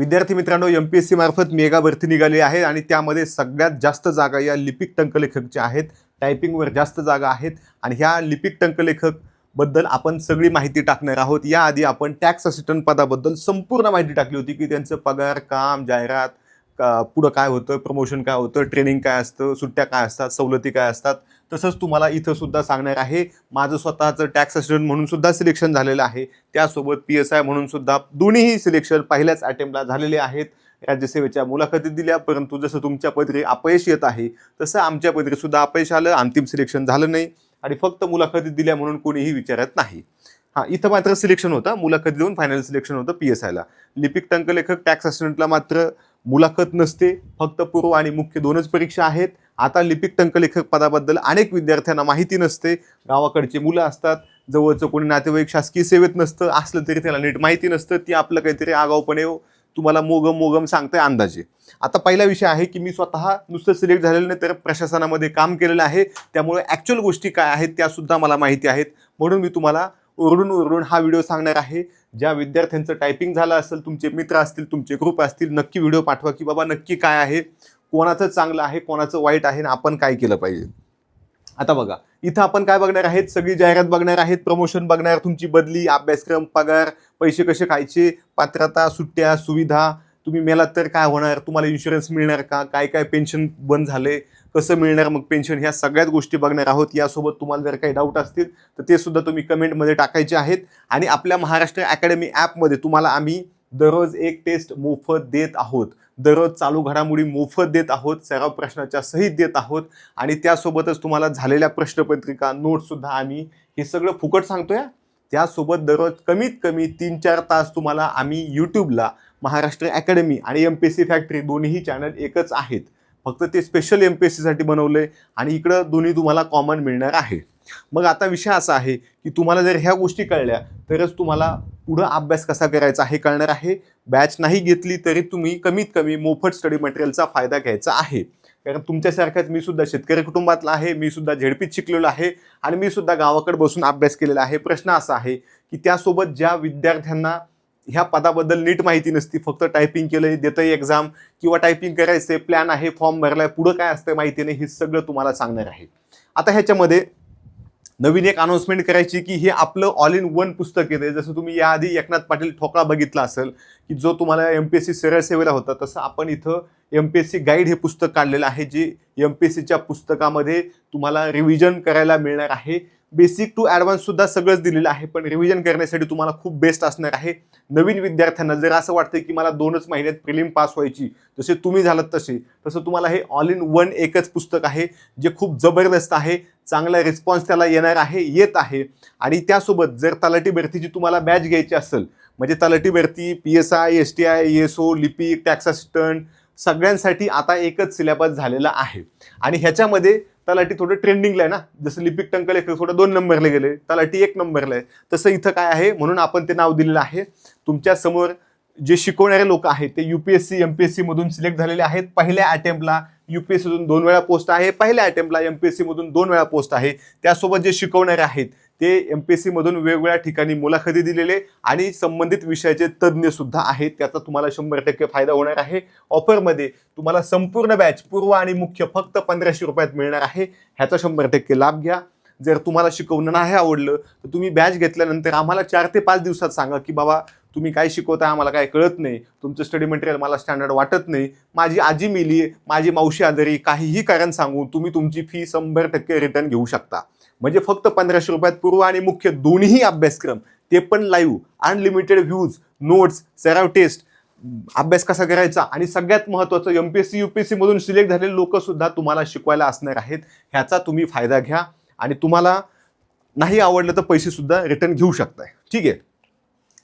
विद्यार्थी मित्रांनो, MPSC मार्फत मेगा भरती निघाली आहे आणि त्यामध्ये सगळ्यात जास्त जागा या लिपिक टंकलेखकच्या आहेत. टायपिंगवर जास्त जागा आहेत आणि ह्या लिपिक टंकलेखक बद्दल आपण सगळी माहिती टाकणार आहोत. याआधी आपण टॅक्स असिस्टंट पदाबद्दल संपूर्ण माहिती टाकली होती की त्यांचं पगार, काम, जाहिरात, पुढं काय होतं, प्रमोशन काय होतं, ट्रेनिंग काय असतं, सुट्ट्या काय असतात, सवलती काय असतात. तसंच तुम्हाला इथं सुद्धा सांगणार आहे. माझं स्वतःचं टॅक्स असिस्टंट म्हणून सुद्धा सिलेक्शन झालेलं आहे. त्यासोबत PSI म्हणून सुद्धा दोन्हीही सिलेक्शन पहिल्याच अटेम्प्टला झालेले आहेत. राज्यसेवेच्या मुलाखती दिल्या, परंतु जसं तुमच्या पदरी अपयश येत आहे तसं आमच्या पदरी सुद्धा अपयश आलं, अंतिम सिलेक्शन झालं नाही आणि फक्त मुलाखती दिल्या म्हणून कोणीही विचारत नाही. इथं मात्र सिलेक्शन होतं, मुलाखत देऊन फायनल सिलेक्शन होतं PSIला. लिपिक टंकलेखक टॅक्स असिस्टंटला मात्र मुलाखत नसते, फक्त पूर्व आणि मुख्य दोनच परीक्षा आहेत. आता लिपिक टंकलेखक पदाबद्दल अनेक विद्यार्थ्यांना माहिती नसते. गावाकडची मुलं असतात, जवळचं कोणी नातेवाईक शासकीय सेवेत नसतं, असलं तरी त्याला नीट माहिती नसतं. ती आपलं काहीतरी आगाऊपणे तुम्हाला मोगम सांगतंय अंदाजे. आता पहिला विषय आहे की मी स्वतः नुसतं सिलेक्ट झालेलं नाही तर प्रशासनामध्ये काम केलेलं आहे, त्यामुळे ॲक्च्युअल गोष्टी काय आहेत त्यासुद्धा मला माहिती आहेत. म्हणून मी तुम्हाला ओरडून हा व्हिडिओ सांगणार आहे. ज्या विद्यार्थ्यांचं टायपिंग झालं असेल, तुमचे मित्र असतील, तुमचे ग्रुप असतील, नक्की व्हिडिओ पाठवा की बाबा नक्की काय आहे, कोणाचं चांगलं आहे, कोणाचं वाईट आहे आणि आपण काय केलं पाहिजे. आता बघा, इथं आपण काय बघणार आहेत, सगळी जाहिरात बघणार आहेत, प्रमोशन बघणार, तुमची बदली, अभ्यासक्रम, पगार, पैसे कसे खायचे, पात्रता, सुट्ट्या, सुविधा, तुम्ही मेलात तर काय होणार, तुम्हाला इन्शुरन्स मिळणार का, काय काय पेन्शन बंद झाले, कसं मिळणार मग पेन्शन, ह्या सगळ्याच गोष्टी बघणार आहोत. यासोबत तुम्हाला जर काही डाऊट असतील तर ते सुद्धा तुम्ही कमेंटमध्ये टाकायचे आहेत. आणि आपल्या महाराष्ट्र अकॅडमी ॲपमध्ये तुम्हाला आम्ही दररोज एक टेस्ट मोफत देत आहोत, दररोज चालू घडामोडी मोफत देत आहोत, सराव प्रश्नाच्या सहित देत आहोत आणि त्यासोबतच तुम्हाला झालेल्या प्रश्नपत्रिका, नोट्ससुद्धा आम्ही हे सगळं फुकट सांगतोय. त्यासोबत दररोज कमीत कमी 3-4 तास तुम्हाला आम्ही यूट्यूबला महाराष्ट्र अकॅडमी आणि MPSC फॅक्टरी दोन्हीही चॅनल एकच आहेत, फक्त ते स्पेशल MPSCसाठी बनवलंय आणि इकडं दोन्ही तुम्हाला कॉमन मिळणार आहे. मग आता विषय असा आहे की तुम्हाला जर ह्या गोष्टी कळल्या तरच तुम्हाला पुढं अभ्यास कसा करायचा हे कळणार आहे. बॅच नाही घेतली तरी तुम्ही कमीत कमी मोफत स्टडी मटेरियलचा फायदा घ्यायचा आहे. कारण तुमच्यासारख्याच मी सुद्धा शेतकरी कुटुंबातला आहे, मी सुद्धा झेडपीत शिकलेलो आहे आणि मी सुद्धा गावाकडे बसून अभ्यास केलेला आहे. प्रश्न असा आहे की त्यासोबत ज्या विद्यार्थ्यांना ह्या पदाबद्दल नीट माहिती नसती, फक्त टायपिंग केलंय, देतंय एक्झाम किंवा टायपिंग करायचंय, प्लॅन आहे, फॉर्म भरलाय, पुढं काय असतं माहिती नाही, हे सगळं तुम्हाला सांगणार आहे. आता ह्याच्यामध्ये नवीन एक अनाउन्समेंट करायची की हे आपलं ऑल इन वन पुस्तक येते. जसं तुम्ही याआधी एकनाथ पाटील ठोकळा बघितला असेल की जो तुम्हाला MPSC सरळ सेवेला होता, तसं आपण इथं MPSC गाईड हे पुस्तक काढलेलं आहे, जे MPSCच्या पुस्तकामध्ये तुम्हाला रिव्हिजन करायला मिळणार आहे. बेसिक टू ॲडव्हान्स सुद्धा सगळंच दिलेलं आहे, पण रिव्हिजन करण्यासाठी तुम्हाला खूप बेस्ट असणार आहे. नवीन विद्यार्थ्यांना जर असं वाटतं की मला 2च महिन्यात प्रिलिम पास व्हायची, जसे तुम्ही झालात तसं तुम्हाला हे ऑल इन वन एकच पुस्तक आहे, जे खूप जबरदस्त आहे. चांगला रिस्पॉन्स त्याला येणार आहे, येत आहे. आणि त्यासोबत जर तलाठी भरतीची तुम्हाला बॅच घ्यायची असेल, म्हणजे तलाठी भरती, PSI, STI, ESO, लिपिक, टॅक्स असिस्टंट सगळ्यांसाठी आता एकच सिलेबस झालेला आहे. आणि ह्याच्यामध्ये तलाठी थोडं ट्रेंडिंगला आहे ना, जसं लिपिक टंकलेखक थोडं 2 नंबरला गेले, तलाठी 1 नंबरला आहे, तसं इथं काय आहे म्हणून आपण ते नाव दिलेलं आहे. तुमच्या समोर जे शिकवणारे लोक आहेत ते UPSC MPSC मधून सिलेक्ट झालेले आहेत. पहिल्या अटेम्प्टला UPSCतून 2 वेळा पोस्ट आहे, पहिल्या अटेम्प्टला MPSC मधून 2 वेळा पोस्ट आहे. त्यासोबत जे शिकवणारे आहेत ते MPSC मधून वेगवेगळ्या ठिकाणी मुलाखती दिलेले आणि संबंधित विषयाचे तज्ज्ञ सुद्धा आहेत. त्याचा तुम्हाला 100% फायदा होणार आहे. ऑफरमध्ये तुम्हाला संपूर्ण बॅच पूर्व आणि मुख्य फक्त 1500 रुपयात मिळणार आहे. ह्याचा 100% लाभ घ्या. जर तुम्हाला शिकवणं नाही आवडलं तर तुम्ही बॅच घेतल्यानंतर आम्हाला 4 ते 5 दिवसात सांगा की बाबा तुम्ही काय शिकवताय आम्हाला काय कळत नाही, तुमचं स्टडी मटेरियल मला स्टँडर्ड वाटत नाही, माझी आजी मेली, माझी मावशी आजारी, काहीही कारण सांगून तुम्ही तुमची फी 100% रिटर्न घेऊ शकता. म्हणजे फक्त 1500 रुपयात पूर्व आणि मुख्य दोन्ही अभ्यासक्रम, ते पण लाईव्ह, अनलिमिटेड व्ह्यूज, नोट्स, सराव टेस्ट, अभ्यास कसा करायचा आणि सगळ्यात महत्त्वाचं MPSC UPSC मधून सिलेक्ट झालेले लोक सुद्धा तुम्हाला शिकवायला असणार आहेत. ह्याचा तुम्ही फायदा घ्या आणि तुम्हाला नाही आवडलं तर पैसे सुद्धा रिटर्न घेऊ शकताय. ठीक आहे,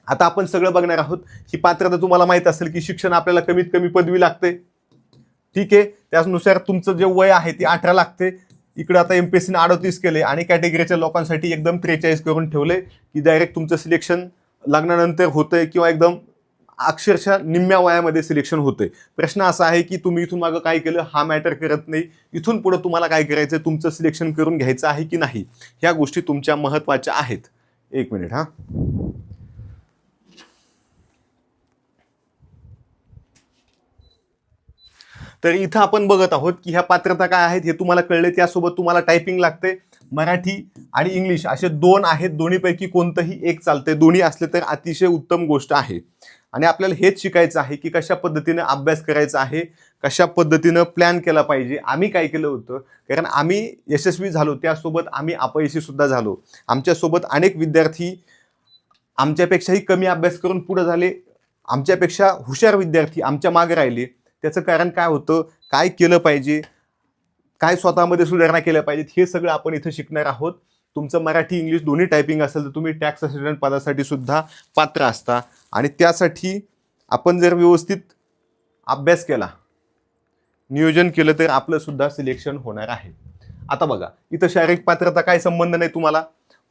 आता आपण सगळं बघणार आहोत. ही पात्रता तुम्हाला माहित असेल की शिक्षण आपल्याला कमीत कमी पदवी लागते. ठीक आहे, त्यानुसार तुमचं जे वय आहे ते 18 लागते. इकडे आता MPSCने 38 केले आणि कॅटेगरीच्या लोकांसाठी एकदम 43 करून ठेवले की डायरेक्ट तुमचं सिलेक्शन लग्नानंतर होतंय किंवा एकदम अक्षरशः निम्म्या वयामध्ये सिलेक्शन होतंय. प्रश्न असा आहे की तुम्ही इथून मागं काय केलं हा मॅटर करत नाही. इथून पुढे तुम्हाला काय करायचं, तुमचं सिलेक्शन करून घ्यायचं आहे की नाही, ह्या गोष्टी तुमच्या महत्त्वाच्या आहेत. 1 मिनिट तर इथं आपण बघत आहोत की ह्या पात्रता काय आहेत हे तुम्हाला कळले. त्यासोबत तुम्हाला टायपिंग लागते. मराठी आणि इंग्लिश असे 2 आहेत, दोन्हीपैकी कोणतंही एक चालते. दोन्ही असले तर अतिशय उत्तम गोष्ट आहे. आणि आपल्याला हेच शिकायचं आहे की कशा पद्धतीने अभ्यास करायचा आहे, कशा पद्धतीनं प्लॅन केला पाहिजे. आम्ही काय केलं होतं, कारण आम्ही यशस्वी झालो त्यासोबत आम्ही अपयशी सुद्धा झालो. आमच्यासोबत अनेक विद्यार्थी आमच्यापेक्षाही कमी अभ्यास करून पुढे झाले. आमच्यापेक्षा हुशार विद्यार्थी आमच्या मागे राहिले. त्याचं कारण काय होतं, काय केलं पाहिजे, काय स्वतःमध्ये सुधारणा केल्या पाहिजेत, हे सगळं आपण इथं शिकणार आहोत. तुमचं मराठी इंग्लिश दोन्ही टायपिंग असेल तर तुम्ही टॅक्स असिस्टंट पदासाठी सुद्धा पात्र असता. आणि त्यासाठी आपण जर व्यवस्थित अभ्यास केला, नियोजन केलं तर आपलं सुद्धा सिलेक्शन होणार आहे. आता बघा इथं शारीरिक पात्रता काय संबंध नाही तुम्हाला.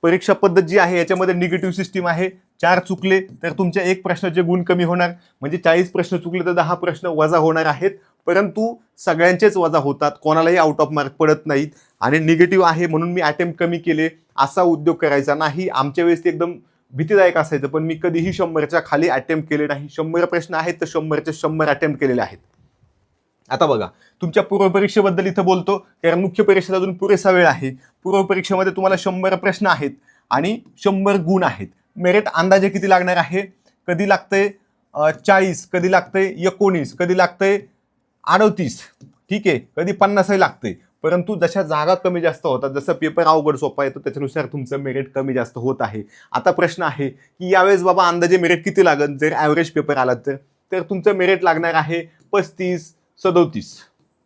परीक्षा पद्धत जी आहे याच्यामध्ये निगेटिव्ह सिस्टीम आहे. 4 चुकले तर तुमच्या 1 प्रश्नाचे गुण कमी होणार, म्हणजे 40 प्रश्न चुकले तर 10 प्रश्न वजा होणार आहेत. परंतु सगळ्यांचेच वजा होतात, कोणालाही आउट ऑफ मार्क पडत नाहीत. आणि निगेटिव्ह आहे म्हणून मी अटेम्प्ट कमी केले असा उद्योग करायचा नाही. आमच्या वेळेस ते एकदम भीतीदायक असायचं, पण मी कधीही 100च्या खाली अटेम्प्ट केले नाही. 100 प्रश्न आहेत तर 100चे 100 अटेम्प्ट केलेले आहेत. आता बघा तुमच्या पूर्वपरीक्षेबद्दल इथं बोलतो, कारण मुख्य परीक्षेला अजून पुरेसा वेळ आहे. पूर्वपरीक्षेमध्ये तुम्हाला 100 प्रश्न आहेत आणि 100 गुण आहेत. मेरिट अंदाजे किती लागणार आहे, कधी लागतंय 40, कधी लागतंय 19, कधी लागतंय 38, ठीक आहे, कधी 50 लागतंय. परंतु जशा जागा कमी जास्त होतात, जसं पेपर अवघड सोपा येतो त्याच्यानुसार तुमचं मेरिट कमी जास्त होत आहे. आता प्रश्न आहे की यावेळेस बाबा अंदाजे मेरिट किती लागेल, जर ॲव्हरेज पेपर आला तर तुमचं मेरिट लागणार आहे 35-37,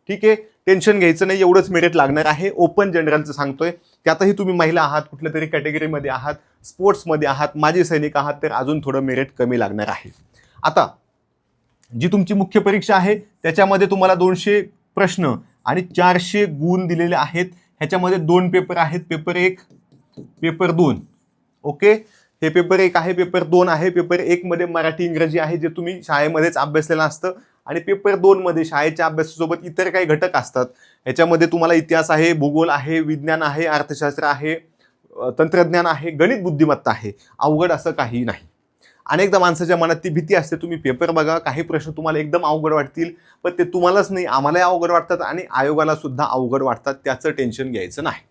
ठीक आहे. टेन्शन घ्यायचं नाही, एवढंच मेरिट लागणार आहे. ओपन जनरलचं सांगतोय, त्यातही तुम्ही महिला आहात, कुठल्या तरी कॅटेगरीमध्ये आहात, स्पोर्ट्समध्ये आहात, माजी सैनिक आहात, तर अजून थोडं मेरिट कमी लागणार आहे. आता जी तुमची मुख्य परीक्षा आहे त्याच्यामध्ये तुम्हाला 200 प्रश्न आणि 400 गुण दिलेले आहेत. ह्याच्यामध्ये 2 पेपर आहेत, पेपर 1, पेपर 2. ओके, हे पेपर 1 आहे, पेपर 2 आहे. पेपर 1 मध्ये मराठी इंग्रजी आहे, जे तुम्ही शाळेमध्येच अभ्यासलेलं असतं. आणि पेपर 2 मध्ये शाळेच्या अभ्यासासोबत इतर काही घटक असतात. ह्याच्यामध्ये तुम्हाला इतिहास आहे, भूगोल आहे, विज्ञान आहे, अर्थशास्त्र आहे, तंत्रज्ञान आहे, गणित बुद्धिमत्ता आहे. अवघड असं काही नाही. अनेकदा माणसाच्या मनात ती भीती असते, तुम्ही पेपर बघा, काही प्रश्न तुम्हाला एकदम अवघड वाटतील, पण ते तुम्हालाच नाही आम्हालाही अवघड वाटतात आणि आयोगाला सुद्धा अवघड वाटतात. त्याचं टेन्शन घ्यायचं नाही,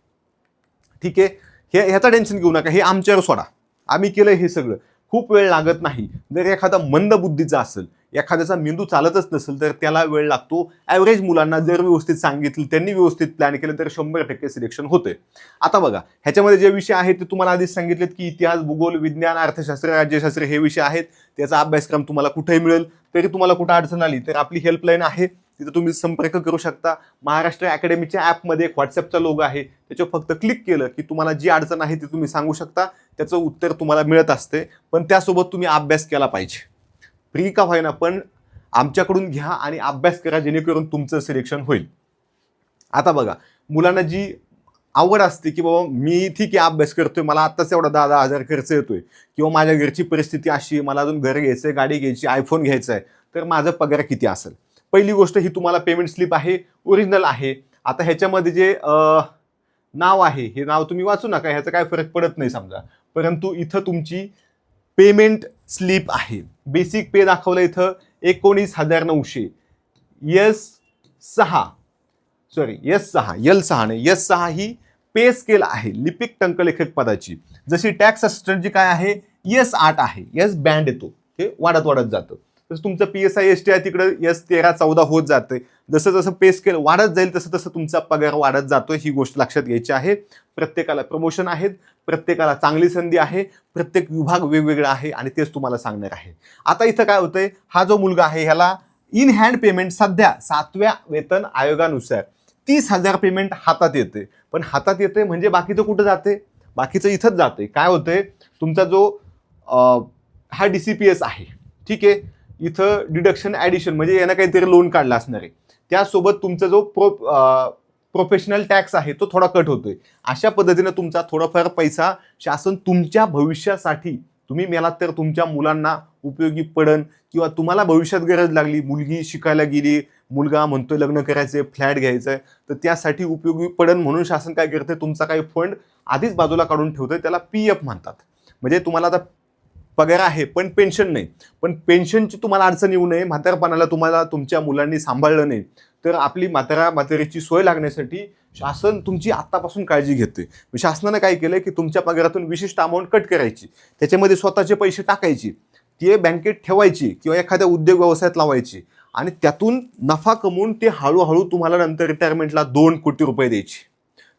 ठीक आहे. ह्याचं टेन्शन घेऊ नका, हे आमच्यावर सोडा, आम्ही केलं हे सगळं. खूप वेळ लागत नाही. जर एखादा मंद बुद्धीचा असेल, एखाद्याचा मेंदू चालतच नसेल तर त्याला वेळ लागतो. ॲव्हरेज मुलांना जर व्यवस्थित सांगितलं, त्यांनी व्यवस्थित प्लॅन केलं तर 100% सिलेक्शन होते. आता बघा ह्याच्यामध्ये जे विषय आहेत ते तुम्हाला आधीच सांगितलेत की इतिहास, भूगोल, विज्ञान, अर्थशास्त्र, राज्यशास्त्र हे विषय आहेत. त्याचा अभ्यासक्रम तुम्हाला कुठेही मिळेल. तरी तुम्हाला कुठं अडचण आली तर आपली हेल्पलाईन आहे, तिथं तुम्ही संपर्क करू शकता. महाराष्ट्र अकॅडमीच्या ॲपमध्ये एक व्हॉट्सअपचा लोगो आहे, त्याच्यावर फक्त क्लिक केलं की तुम्हाला जी अडचण आहे ती तुम्ही सांगू शकता. त्याचं उत्तर तुम्हाला मिळत असते. पण त्यासोबत तुम्ही अभ्यास केला पाहिजे. फ्री का होईना पण आमच्याकडून घ्या आणि अभ्यास करा, जेणेकरून तुमचं सिलेक्शन होईल. आता बघा मुलांना जी आवड असते की बाबा मी ठीक आहे अभ्यास करतोय, मला आत्ताच एवढा 10-10 हजार खर्च येतोय, किंवा माझ्या घरची परिस्थिती अशी आहे, मला अजून घर घ्यायचं आहे, गाडी घ्यायची, आयफोन घ्यायचा आहे, तर माझा पगार किती असेल. पहिली गोष्ट ही तुम्हाला पेमेंट स्लिप आहे, ओरिजिनल आहे. आता ह्याच्यामध्ये जे नाव आहे हे नाव तुम्ही वाचू नका, ह्याचा काय फरक पडत नाही समजा. परंतु इथं तुमची पेमेंट स्लिप आहे. बेसिक पे दाखवलं इथं 19,900. S6 नाही, S6 ही पे स्केल आहे लिपिक टंकलेखक पदाची. जशी टॅक्स असिस्टंटची काय आहे, S8 आहे, S बँड येतो, हे वाढत वाढत जातं. तसं तुमचं PSI ST आहे तिकडं S13-14 होत जाते. जसं जसं पे स्केल वाढत जाईल तसं तसं तुमचा पगार वाढत जातो. ही गोष्ट लक्षात घ्यायची आहे. प्रत्येकाला प्रमोशन आहेत, प्रत्येकाला चांगली संधी आहे, प्रत्येक विभाग वेगवेगळा आहे आणि तेच तुम्हाला सांगणार आहे. आता इथं काय होतंय, हा जो मुलगा आहे ह्याला इन हँड पेमेंट सध्या 7व्या वेतन आयोगानुसार 30,000 पेमेंट हातात येते. पण हातात येते म्हणजे बाकीचं कुठं जाते, बाकीचं इथंच जाते. काय होतंय, तुमचा जो हा DCPS आहे, ठीक आहे, इथं डिडक्शन ॲडिशन म्हणजे यानं काहीतरी लोन काढला असणार आहे, त्यासोबत तुमचा जो प्रोफेशनल टॅक्स आहे तो थोडा कट होतोय. अशा पद्धतीनं तुमचा थोडाफार पैसा शासन तुमच्या भविष्यासाठी, तुम्ही मेलात तर तुमच्या मुलांना उपयोगी पडन, किंवा तुम्हाला भविष्यात गरज लागली, मुलगी शिकायला गेली, मुलगा म्हणतोय लग्न करायचंय, फ्लॅट घ्यायचंय, तर त्यासाठी उपयोगी पडन म्हणून शासन काय करते, तुमचा काही फंड आधीच बाजूला काढून ठेवतोय. त्याला PF म्हणतात. म्हणजे तुम्हाला आता पगार आहे पण पेन्शन नाही. पण पेन्शनची तुम्हाला अडचण येऊ नये, म्हातारपणाला तुम्हाला तुमच्या मुलांनी सांभाळलं नाही, तर आपली म्हातारीची सोय लागण्यासाठी शासन तुमची आत्तापासून काळजी घेते. शासनानं काय केलं की तुमच्या पगारातून विशिष्ट अमाऊंट कट करायची, त्याच्यामध्ये स्वतःचे पैसे टाकायची, ते बँकेत ठेवायची किंवा एखाद्या उद्योग व्यवसायात लावायची आणि त्यातून नफा कमवून ते हळूहळू तुम्हाला नंतर रिटायरमेंटला 2 कोटी रुपये द्यायची.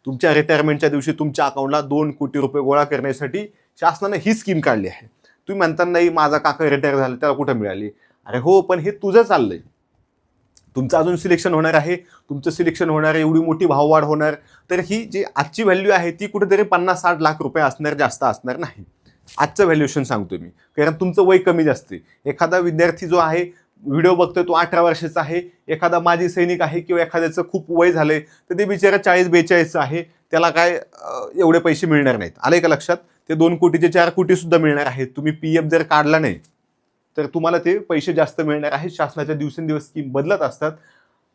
तुमच्या रिटायरमेंटच्या दिवशी तुमच्या अकाउंटला 2 कोटी रुपये गोळा करण्यासाठी शासनानं ही स्कीम काढली आहे. तुम्ही म्हणता नाही माझा काका रिटायर झाला त्याला कुठं मिळाली. अरे हो, पण हे तुझं चाललंय. तुमचं अजून सिलेक्शन होणार आहे, तुमचं सिलेक्शन होणार आहे, एवढी मोठी भाववाढ होणार, तर ही जी आजची व्हॅल्यू आहे ती कुठेतरी 50-60 लाख रुपये असणार, जास्त असणार नाही. आजचं व्हॅल्युएशन सांगतो मी, कारण तुमचं वय कमी जास्त आहे. एखादा विद्यार्थी जो आहे व्हिडिओ बघतोय तो 18 वर्षाचा आहे, एखादा माजी सैनिक आहे किंवा एखाद्याचं खूप वय झालंय तर ते बिचारा 40-42 आहे, त्याला काय एवढे पैसे मिळणार नाहीत. आले का लक्षात? ते 2 कोटीचे 4 कोटी सुद्धा मिळणार आहेत. तुम्ही PF जर काढला नाही तर तुम्हाला ते पैसे जास्त मिळणार आहेत. शासनाच्या दिवसेंदिवस स्कीम बदलत असतात.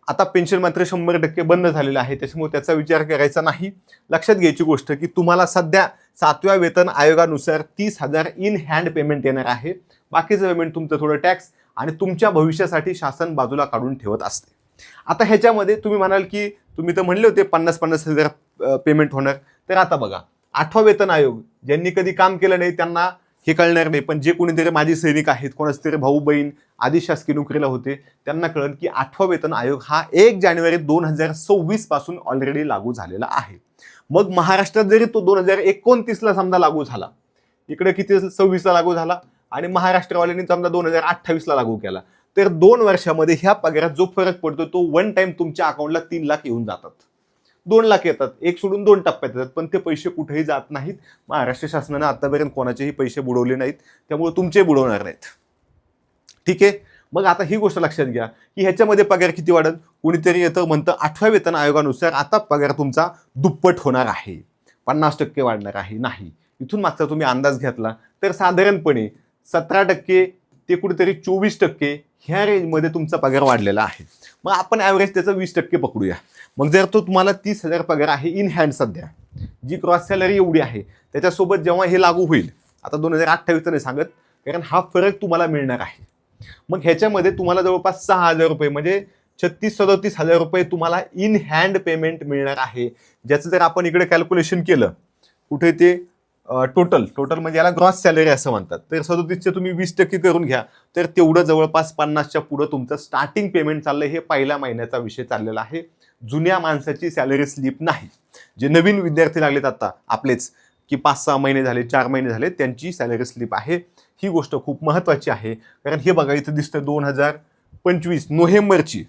आता पेन्शन मात्र 100% बंद झालेलं आहे, त्याच्यामुळे त्याचा विचार करायचा नाही. लक्षात घ्यायची गोष्ट की तुम्हाला सध्या 7व्या वेतन आयोगानुसार 30,000 इन हँड पेमेंट येणार आहे. बाकीचं पेमेंट तुमचं थोडं टॅक्स आणि तुमच्या भविष्यासाठी शासन बाजूला काढून ठेवत असते. आता ह्याच्यामध्ये तुम्ही म्हणाल की तुम्ही तर म्हणले होते 50-50 हजार पेमेंट होणार, तर आता बघा 8वा वेतन आयोग ज्यांनी कधी काम केलं नाही त्यांना हे कळणार नाही, पण जे कोणीतरी माजी सैनिक आहेत, कोणाच तरी भाऊ बहीण आधी शासकीय नोकरीला होते त्यांना कळलं की 8वा वेतन आयोग हा 1 जानेवारी 2026 पासून ऑलरेडी लागू झालेला आहे. मग महाराष्ट्रात जरी तो 2029ला समजा लागू झाला, इकडे किती 26ला लागू झाला आणि महाराष्ट्रवाल्यांनी समजा 2028ला लागू केला, तर 2 वर्षामध्ये ह्या पगारात जो फरक पडतो तो वन टाइम तुमच्या अकाउंटला 3 लाख येऊन जातात. 2 लाख येतात, एक सोडून 2 टप्प्यात येतात, पण ते पैसे कुठेही जात नाहीत. महाराष्ट्र शासनानं आतापर्यंत कोणाचेही पैसे बुडवले नाहीत, त्यामुळे तुमचे बुडवणार नाहीत. ठीक आहे. मग आता ही गोष्ट लक्षात घ्या की ह्याच्यामध्ये पगार किती वाढत. कुणीतरी येतं म्हणतं 8व्या वेतन आयोगानुसार आता पगार तुमचा दुप्पट होणार आहे, 50% वाढणार आहे. नाही, इथून मागचा तुम्ही अंदाज घेतला तर साधारणपणे 17% ते कुठेतरी 24% ह्या रेंजमध्ये तुमचा पगार वाढलेला आहे. मग आपण ॲव्हरेज त्याचं 20% पकडूया. मग जर तो तुम्हाला 30,000 पगार आहे इन हँड सध्या, जी क्रॉस सॅलरी एवढी आहे, त्याच्यासोबत जेव्हा हे लागू होईल, आता 2028 नाही सांगत, कारण हा फरक तुम्हाला मिळणार आहे. मग ह्याच्यामध्ये तुम्हाला जवळपास 6,000 रुपये म्हणजे 36-37 हजार रुपये तुम्हाला इन हँड पेमेंट मिळणार आहे. ज्याचं जर आपण इकडे कॅल्क्युलेशन केलं कुठे ते टोटल म्हणजे याला ग्रॉस सॅलरी असं म्हणतात, तर 37चे तुम्ही 20% करून घ्या, तर तेवढं जवळपास 50च्या पुढं तुमचं स्टार्टिंग पेमेंट चाललंय. हे पहिल्या महिन्याचा विषय चाललेला आहे. जुन्या माणसाची सॅलरी स्लिप नाही. जे नवीन विद्यार्थी लागलेत आता आपलेच की 5-6 महिने झाले, 4 महिने झाले, त्यांची सॅलरी स्लिप आहे. ही गोष्ट खूप महत्त्वाची आहे, कारण हे बघा इथं दिसतं 2025 नोव्हेंबरची,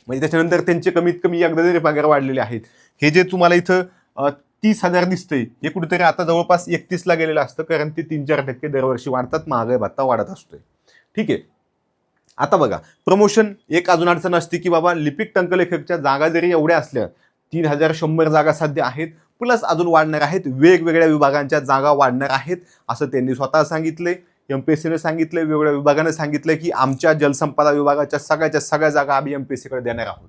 म्हणजे त्याच्यानंतर त्यांचे कमीत कमी एकदा तरी पगार वाढलेले आहेत. हे जे तुम्हाला इथं 30,000 दिसतंय हे कुठेतरी आता जवळपास 31ला गेलेलं असतं, कारण ते 3-4% दरवर्षी वाढतात, महागाई भत्ता वाढत असतोय. ठीक आहे. आता बघा प्रमोशन, एक अजून अडचण असते की बाबा लिपिक टंकलेखकच्या जागा जरी एवढ्या असल्या, 3,100 जागा सध्या आहेत, प्लस अजून वाढणार आहेत, वेगवेगळ्या विभागांच्या जागा वाढणार आहेत असं त्यांनी स्वतः सांगितलंय. MPSCने सांगितलंय, वेगवेगळ्या विभागाने सांगितलंय की आमच्या जलसंपदा विभागाच्या सगळ्या जागा आम्ही MPSCकडे देणार आहोत.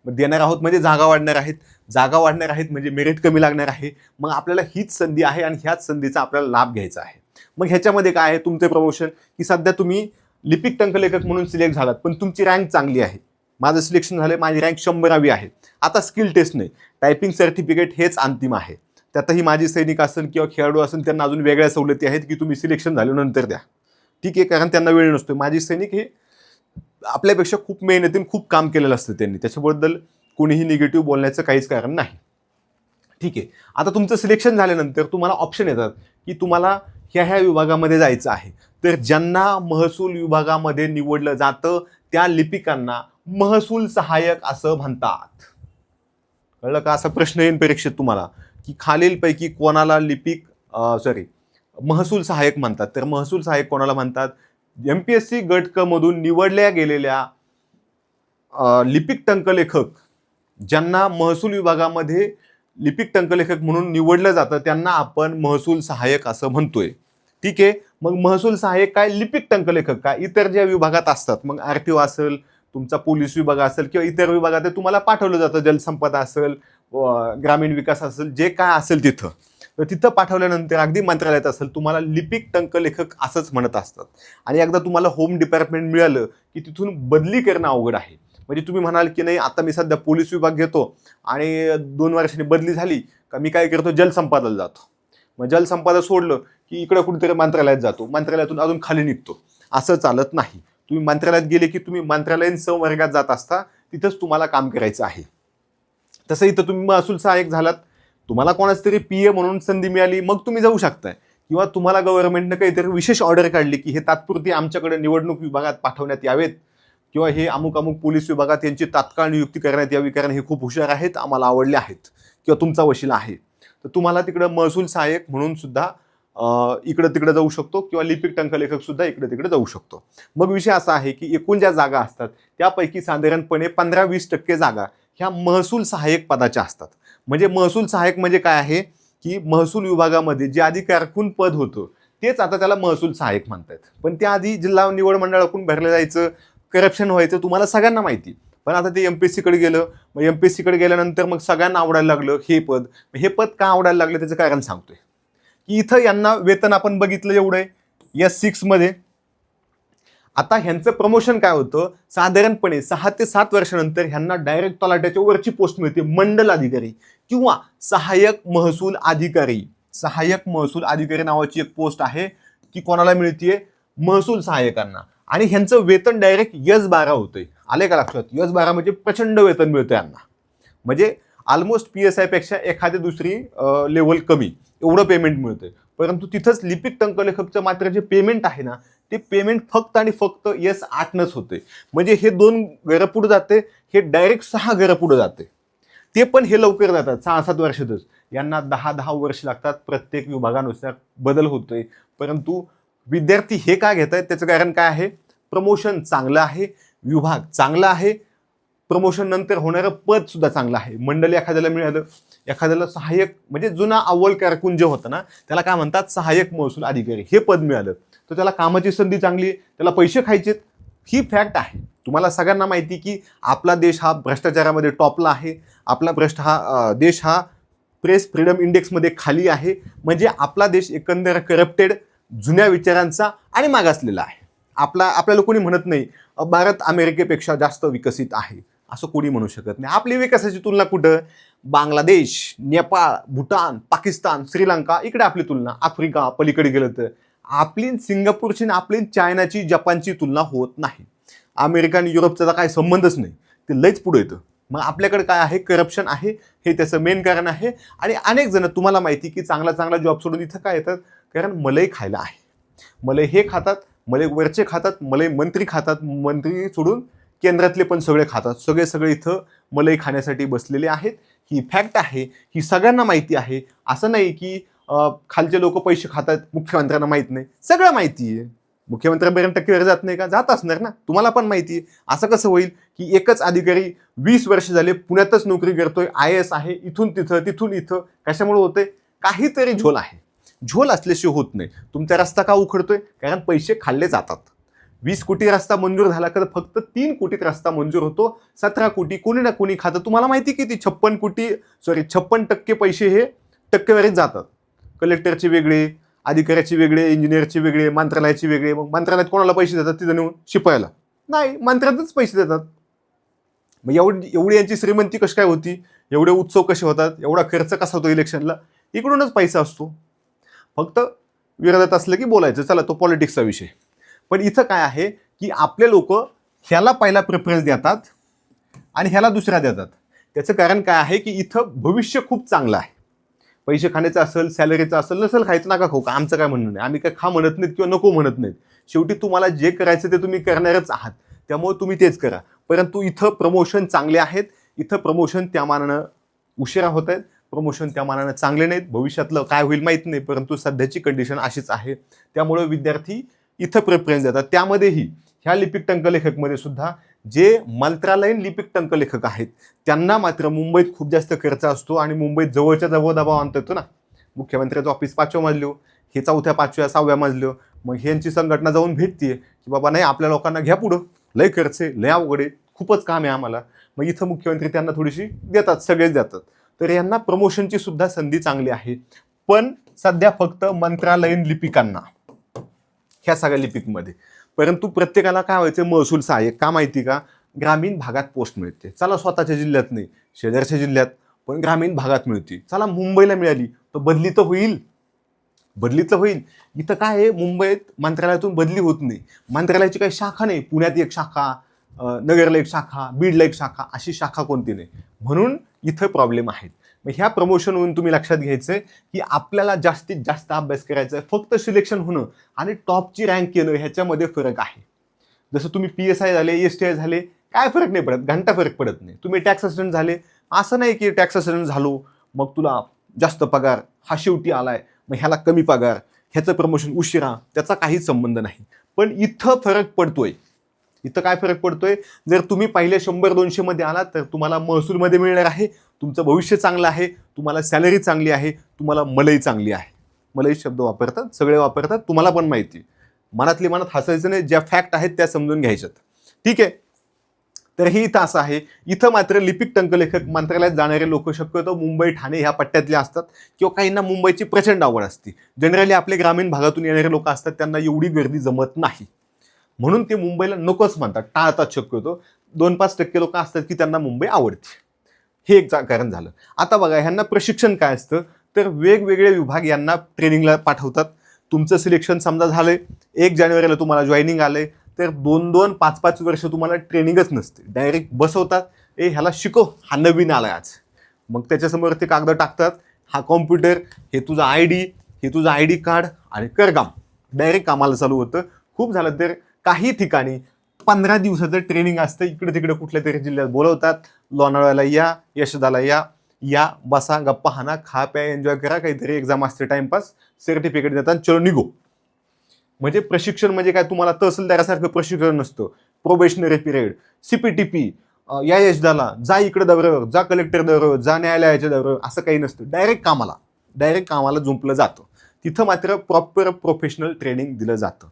मग देणार आहोत म्हणजे जागा वाढणार आहेत, जागा वाढणार आहेत म्हणजे मेरिट कमी लागणार आहे. मग आपल्याला हीच संधी आहे आणि ह्याच संधीचा आपल्याला लाभ घ्यायचा आहे. मग ह्याच्यामध्ये काय आहे तुमचे प्रमोशन की सध्या तुम्ही लिपिक टंकलेखक म्हणून सिलेक्ट झालात, पण तुमची रँक चांगली आहे. माझं सिलेक्शन झालं, माझी रँक 100वी आहे. आता स्किल टेस्ट नाही, टायपिंग सर्टिफिकेट हेच अंतिम आहे. त्यातही माजी सैनिक असेल किंवा खेळाडू असेल त्यांना अजून वेगळ्या सवलती आहेत की तुम्ही सिलेक्शन झाल्यानंतर द्या. ठीक आहे, कारण त्यांना वेळ नसतो. माजी सैनिक हे आपल्यापेक्षा खूप मेहनतीने खूप काम केलेलं असतं त्यांनी, त्याच्याबद्दल कोणीही निगेटिव्ह बोलण्याचं काहीच कारण नाही. ठीक आहे. आता तुमचं सिलेक्शन झाल्यानंतर तुम्हाला ऑप्शन येतात की तुम्हाला ह्या विभागामध्ये जायचं आहे. तर ज्यांना महसूल विभागामध्ये निवडलं जातं त्या लिपिकांना महसूल सहाय्यक असं म्हणतात. कळलं का? असा प्रश्न येईल परीक्षेत तुम्हाला की खालीलपैकी कोणाला महसूल सहाय्यक म्हणतात. तर महसूल सहाय्यक कोणाला म्हणतात? MPSC गट क मधून निवडल्या गेलेल्या लिपिक टंकलेखक, ज्यांना महसूल विभागामध्ये लिपिक टंकलेखक म्हणून निवडलं जातं त्यांना आपण महसूल सहाय्यक असं म्हणतोय. ठीक आहे. मग महसूल सहाय्यक काय, लिपिक टंकलेखक काय, इतर ज्या विभागात असतात, मग RTO असेल, तुमचा पोलीस विभाग असेल किंवा इतर विभागात तुम्हाला पाठवलं जातं, जलसंपदा असेल, ग्रामीण विकास असेल, जे काय असेल तिथं, तर तिथं पाठवल्यानंतर अगदी मंत्रालयात असेल तुम्हाला लिपिक टंकलेखक असंच म्हणत असतात. आणि एकदा तुम्हाला होम डिपार्टमेंट मिळालं की तिथून बदली करणं अवघड आहे. म्हणजे तुम्ही म्हणाल की नाही आता मी सध्या पोलीस विभाग घेतो आणि 2 वर्षांनी बदली झाली का मी काय करतो जलसंपादनाला जातो. मग जलसंपादन सोडलं की इकडे कुठेतरी मंत्रालयात जातो, मंत्रालयातून अजून खाली निघतो. असं चालत नाही. तुम्ही मंत्रालयात गेले की तुम्ही मंत्रालयीन संवर्गात जात असता, तिथंच तुम्हाला काम करायचं आहे. तसं इथं तुम्ही महसूल सहाय्यक झालात, तुम्हाला कोणाच तरी पीए म्हणून संधी मिळाली, मग तुम्ही जाऊ शकताय. किंवा तुम्हाला गव्हर्नमेंटनं काहीतरी विशेष ऑर्डर काढली की हे तात्पुरती आमच्याकडे निवडणूक विभागात पाठवण्यात यावेत किंवा हे अमुक अमुक पोलीस विभागात यांची तात्काळ नियुक्ती करण्यात यावी कारण हे खूप हुशार आहेत, आम्हाला आवडले आहेत किंवा तुमचा वशिला आहे, तर तुम्हाला तिकडं महसूल सहाय्यक म्हणून सुद्धा इकडं तिकडे जाऊ शकतो किंवा लिपिक टंकलेखक सुद्धा इकडे तिकडे जाऊ शकतो. मग विषय असा आहे की एकूण ज्या जागा असतात त्यापैकी साधारणपणे 15-20% जागा ह्या महसूल सहाय्यक पदाच्या असतात. म्हणजे महसूल सहाय्यक म्हणजे काय आहे की महसूल विभागामध्ये जे आधी कारकून पद होतं तेच आता त्याला महसूल सहाय्यक म्हणतात. पण त्याआधी जिल्हा निवड मंडळाकडून भरलं जायचं, करप्शन व्हायचं, तुम्हाला सगळ्यांना माहिती. पण आता ते एमपीएससीकडे गेलं, मग एमपीएससीकडे गेल्यानंतर मग सगळ्यांना आवडायला लागलं हे पद. हे पद का आवडायला लागलं त्याचं कारण सांगतोय की इथं यांना वेतन आपण बघितलं एवढं आहे S6 मध्ये. आता ह्यांचं प्रमोशन काय होतं, साधारणपणे 6 ते 7 वर्षानंतर ह्यांना डायरेक्ट तलाट्याच्या वरची पोस्ट मिळते, मंडल अधिकारी किंवा सहाय्यक महसूल अधिकारी. सहाय्यक महसूल अधिकारी नावाची एक पोस्ट आहे की कोणाला मिळतीये, महसूल सहाय्यकांना. आणि ह्यांचं वेतन डायरेक्ट S12 होतंय. आले का लक्षात? S12 म्हणजे प्रचंड वेतन मिळतं यांना. म्हणजे ऑलमोस्ट PSI पेक्षा एखादी दुसरी लेवल कमी एवढं पेमेंट मिळतंय. परंतु तिथंच लिपिक टंकलेखकचं मात्र जे पेमेंट आहे ना ते पेमेंट फक्त आणि फक्त S8नच होते. म्हणजे हे 2 घरं पुढे जाते, हे डायरेक्ट 6 घरं पुढे जाते. ते पण हे लवकर जातात 6-7 वर्षातच. यांना 10-10 वर्ष लागतात. प्रत्येक विभागानुसार बदल होतोय. परंतु विद्यार्थी हे का घेत आहेत त्याचं कारण काय आहे, प्रमोशन चांगलं आहे, विभाग चांगला आहे, प्रमोशन नंतर होणारं पद सुद्धा चांगलं आहे. मंडळ एखाद्याला मिळालं, एखाद्याला सहाय्यक म्हणजे जुना अव्वल कारकून जे होतं ना त्याला काय म्हणतात सहाय्यक महसूल अधिकारी हे पद मिळालं तर त्याला कामाची संधी चांगली आहे, त्याला पैसे खायचेत. ही फॅक्ट आहे. तुम्हाला सगळ्यांना माहिती की आपला देश हा भ्रष्टाचारामध्ये टॉपला आहे. आपला देश हा प्रेस फ्रीडम इंडेक्समध्ये खाली आहे. म्हणजे आपला देश एकंदर करप्टेड, जुन्या विचारांचा आणि मागासलेला आहे. आपल्याला कोणी म्हणत नाही भारत अमेरिकेपेक्षा जास्त विकसित आहे, असं कोणी म्हणू शकत नाही. आपली विकासाची तुलना कुठं, बांगलादेश, नेपाळ, भूटान, पाकिस्तान, श्रीलंका इकडे आपली तुलना, आफ्रिका पलीकडे गेलं तर आपली सिंगापूरची, आपली चायनाची, जपानची तुलना होत नाही. अमेरिका आणि युरोपचा काही संबंधच नाही, ते लयच पुढे येतं. मग आपल्याकडे काय आहे, करप्शन आहे, हे त्याचं मेन कारण आहे. आणि अनेक जण तुम्हाला माहिती की चांगला चांगला जॉब सोडून इथं काय येतात, कारण मलई खायला आहे. मलई हे खातात, मलई वरचे खातात, मलई मंत्री खातात, मंत्री सोडून केंद्रातले पण सगळे खातात. सगळे इथं मलई खाण्यासाठी बसलेले आहेत. ही फॅक्ट आहे, ही सगळ्यांना माहिती आहे. असं नाही की खालचे लोक पैसे खातात मुख्यमंत्र्यांना माहित नाही, सगळं माहिती आहे. मुख्यमंत्र्यांपर्यंत टक्केवारी जात नाही का, जात असणार ना, तुम्हाला पण माहिती आहे. असं कसं होईल की एकच अधिकारी 20 वर्ष झाले पुण्यातच नोकरी करतोय, IAS आहे, इथून तिथं तिथून इथं, कशामुळे होतंय, काहीतरी झोल आहे. झोल असल्याशिवाय होत नाही. तुमचा रस्ता का उखडतोय, कारण पैसे खाल्ले जातात. 20 कोटी रस्ता मंजूर झाला तर फक्त 3 कोटीत रस्ता मंजूर होतो, 17 कोटी कोणी ना कोणी खातं. तुम्हाला माहिती किती 56% पैसे हे टक्केवारीत जातात. कलेक्टरचे वेगळे, अधिकाऱ्याचे वेगळे, इंजिनियरचे वेगळे, मंत्रालयाचे वेगळे. मग मंत्रालयात कोणाला पैसे देतात, तिथं नेऊन शिपायला नाही, मंत्र्यातच पैसे देतात. मग एवढी यांची श्रीमंती कशी काय होती, एवढे उत्सव कसे होतात, एवढा खर्च कसा होतो इलेक्शनला, इकडूनच पैसा असतो. फक्त विरोधात असलं की बोलायचं, चला तो पॉलिटिक्सचा विषय. पण इथं काय आहे की आपले लोक ह्याला पहिला प्रेफरन्स देतात आणि ह्याला दुसरा देतात. त्याचं कारण काय आहे की इथं भविष्य खूप चांगलं आहे. पैसे खाण्याचं असेल, सॅलरीचं असेल, नसेल खायचं नका खाऊ, का आमचं काय म्हणणं नाही, आम्ही काय खा म्हणत नाहीत किंवा नको म्हणत नाहीत. शेवटी तुम्हाला जे करायचं ते तुम्ही करणारच आहात, त्यामुळे तुम्ही तेच करा. परंतु इथं प्रमोशन चांगले आहेत, इथं प्रमोशन त्या मानानं उशिरा होत आहेत, प्रमोशन त्या मानानं चांगले नाहीत. भविष्यातलं काय होईल माहीत नाही, परंतु सध्याची कंडिशन अशीच आहे. त्यामुळे विद्यार्थी इथं प्रेफरन्स देतात. त्यामध्येही ह्या लिपिक टंकलेखकमध्ये सुद्धा जे मंत्रालयीन लिपिक टंकलेखक आहेत त्यांना मात्र मुंबईत खूप जास्त खर्च असतो आणि मुंबईत जवळच्या जवळ दबाव आणता येतो ना. मुख्यमंत्र्याचं ऑफिस 5व्या मजल्यावर, हे 4थ्या 5व्या 6व्या मजल्यावर. मग ह्यांची संघटना जाऊन भेटते की बाबा नाही आपल्या लोकांना घ्या पुढं, लय खर्च आहे, लय अवघड आहे, खूपच काम आहे आम्हाला. मग इथं मुख्यमंत्री त्यांना थोडीशी देतात, सगळेच देतात. तर यांना प्रमोशनची सुद्धा संधी चांगली आहे. पण सध्या फक्त मंत्रालयीन लिपिकांना, ह्या सगळ्या लिपिकमध्ये. परंतु प्रत्येकाला काय व्हायचं, महसूल सहाय्यक का माहिती का, ग्रामीण भागात पोस्ट मिळते. चला स्वतःच्या जिल्ह्यात नाही, शेजारच्या जिल्ह्यात, पण ग्रामीण भागात मिळते. चला मुंबईला मिळाली तर बदली तर होईल, बदली तर होईल. इथं काय आहे, मुंबईत मंत्रालयातून बदली होत नाही. मंत्रालयाची काही शाखा नाही. पुण्यात एक शाखा, नगरला एक शाखा, बीडला एक शाखा, अशी शाखा कोणती नाही. म्हणून इथं प्रॉब्लेम आहेत. मग ह्या प्रमोशनवरून तुम्ही लक्षात घ्यायचंय की आपल्याला जास्तीत जास्त अभ्यास करायचा आहे. फक्त सिलेक्शन होणं आणि टॉपची रँक केलं ह्याच्यामध्ये फरक आहे. जसं तुम्ही PSI झाले, STI झाले, काय फरक नाही पडत, घंटा फरक पडत नाही. तुम्ही टॅक्स असिस्टंट झाले, असं नाही की टॅक्स असिस्टंट झालो मग तुला जास्त पगार, हा शेवटी आलाय मग ह्याला कमी पगार, ह्याचं प्रमोशन उशिरा, त्याचा काहीच संबंध नाही. पण इथं फरक पडतोय. इथं काय फरक पडतोय, जर तुम्ही पहिले 100-200 मध्ये आलात तर तुम्हाला महसूलमध्ये मिळणार आहे, तुमचं भविष्य चांगलं आहे, तुम्हाला सॅलरी चांगली आहे, तुम्हाला मलई चांगली आहे. मलई शब्द वापरतात, सगळे वापरतात, तुम्हाला पण माहिती. मनातली मनात हसायचं नाही, ज्या फॅक्ट आहेत त्या समजून घ्यायच्यात. ठीक आहे. तर ही इथं असं आहे. इथं मात्र लिपिक टंकलेखक मंत्रालयात जाणारे लोक शक्यतो मुंबई ठाणे ह्या पट्ट्यातले असतात किंवा काहींना मुंबईची प्रचंड आवड असते. जनरली आपले ग्रामीण भागातून येणारे लोक असतात, त्यांना एवढी गर्दी जमत नाही, म्हणून ते मुंबईला नकोच म्हणतात, टाळतात शक्यतो. 2-5% लोक असतात की त्यांना मुंबई आवडते. हे एक कारण झालं. आता बघा, ह्यांना प्रशिक्षण काय असतं, तर वेगवेगळे विभाग यांना ट्रेनिंगला पाठवतात. तुमचं सिलेक्शन समजा झालंय, 1 जानेवारीला तुम्हाला जॉईनिंग आलंय, तर 2-2, 5-5 वर्ष तुम्हाला ट्रेनिंगच नसते. डायरेक्ट बसवतात, ह्याला शिकव, हा नवीन आलाय आज. मग त्याच्यासमोर ते कागद टाकतात, हा कॉम्प्युटर, हे तुझा ID, हे तुझं ID कार्ड आणि कर काम. डायरेक्ट कामाला चालू होतं. खूप झालं तर काही ठिकाणी 15 दिवसाचं ट्रेनिंग असतं. इकडे तिकडे कुठल्या तरी जिल्ह्यात बोलवतात, लोणावळ्याला या, यशोदाला या बसा, गप्पा हाना, खा प्या, एन्जॉय करा, काहीतरी एक्झाम असते, टाइमपास, सर्टिफिकेट देतात, चलो निघो. म्हणजे प्रशिक्षण म्हणजे काय, तुम्हाला तहसीलदारासारखं प्रशिक्षण नसतं. प्रोबेशनरी पिरियड, CPTP, या यशदाला जा, इकडे दौऱ्यावर जा, कलेक्टर दौऱ्यावर जा, न्यायालयाच्या दौऱ्यावर, असं काही नसतं. डायरेक्ट कामाला जुंपलं जातं. तिथं मात्र प्रॉपर प्रोफेशनल ट्रेनिंग दिलं जातं.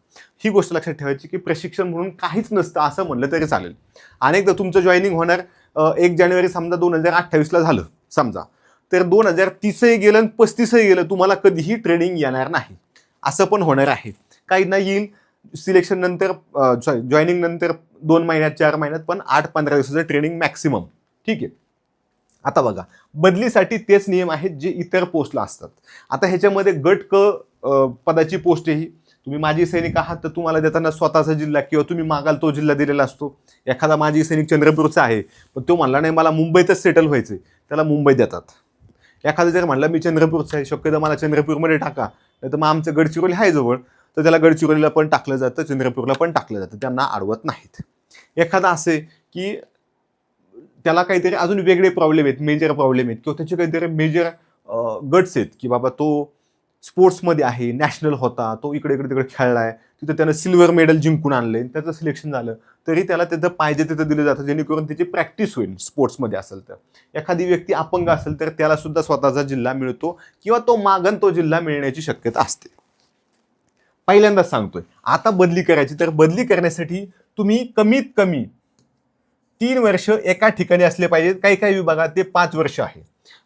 ही गोष्ट लक्षात ठेवायची की प्रशिक्षण म्हणून काहीच नसतं असं म्हणलं तरी चालेल. अनेकदा तुमचं जॉईनिंग होणार 1 जानेवारी समजा 2028ला झालं समजा, तर 2030ही गेलं आणि 35ही गेलं, तुम्हाला कधीही ट्रेनिंग येणार नाही. असं पण होणार आहे. काहींना येईल सिलेक्शन नंतर, जॉईनिंग नंतर 2 महिन्यात, 4 महिन्यात, पण 8-15 दिवसाचं ट्रेनिंग मॅक्सिमम. ठीक आहे. आता बघा, बदलीसाठी तेच नियम आहेत जे इतर पोस्टला असतात. आता ह्याच्यामध्ये गट क पदाची पोस्ट ही, तुम्ही माजी सैनिक आहात तर तुम्हाला देताना स्वतःचा जिल्हा किंवा तुम्ही मागाल तो जिल्हा दिलेला असतो. एखादा माजी सैनिक चंद्रपूरचा आहे पण तो म्हणला नाही मला मुंबईतच सेटल व्हायचंय, त्याला मुंबई देतात. एखादा जर म्हणला मी चंद्रपूरचा आहे, शक्यतो मला चंद्रपूरमध्ये टाका, नाही तर मग आमचं गडचिरोली आहे जवळ, तर त्याला गडचिरोलीला पण टाकलं जातं, चंद्रपूरला पण टाकलं जातं, त्यांना अडवत नाहीत. एखादा असे की त्याला काहीतरी अजून वेगळे प्रॉब्लेम आहेत, मेजर प्रॉब्लेम आहेत, किंवा त्याचे काहीतरी मेजर गट्स आहेत की बाबा तो स्पोर्ट्समध्ये आहे, नॅशनल होता, तो इकडे तिकडे खेळलाय, तिथं त्यानं सिल्वर मेडल जिंकून आणलंय, त्याचं सिलेक्शन झालं, तरी त्याला तिथं पाहिजे तिथं दिलं जातं, जेणेकरून त्याची प्रॅक्टिस होईल स्पोर्ट्समध्ये असेल तर. एखादी व्यक्ती अपंग असेल तर त्याला सुद्धा स्वतःचा जिल्हा मिळतो किंवा तो मागन तो जिल्हा मिळण्याची शक्यता असते. पहिल्यांदाच सांगतोय, आता बदली करायची, तर बदली करण्यासाठी तुम्ही कमीत कमी 3 वर्ष एका ठिकाणी असले पाहिजेत. काही विभागात ते 5 वर्ष आहे.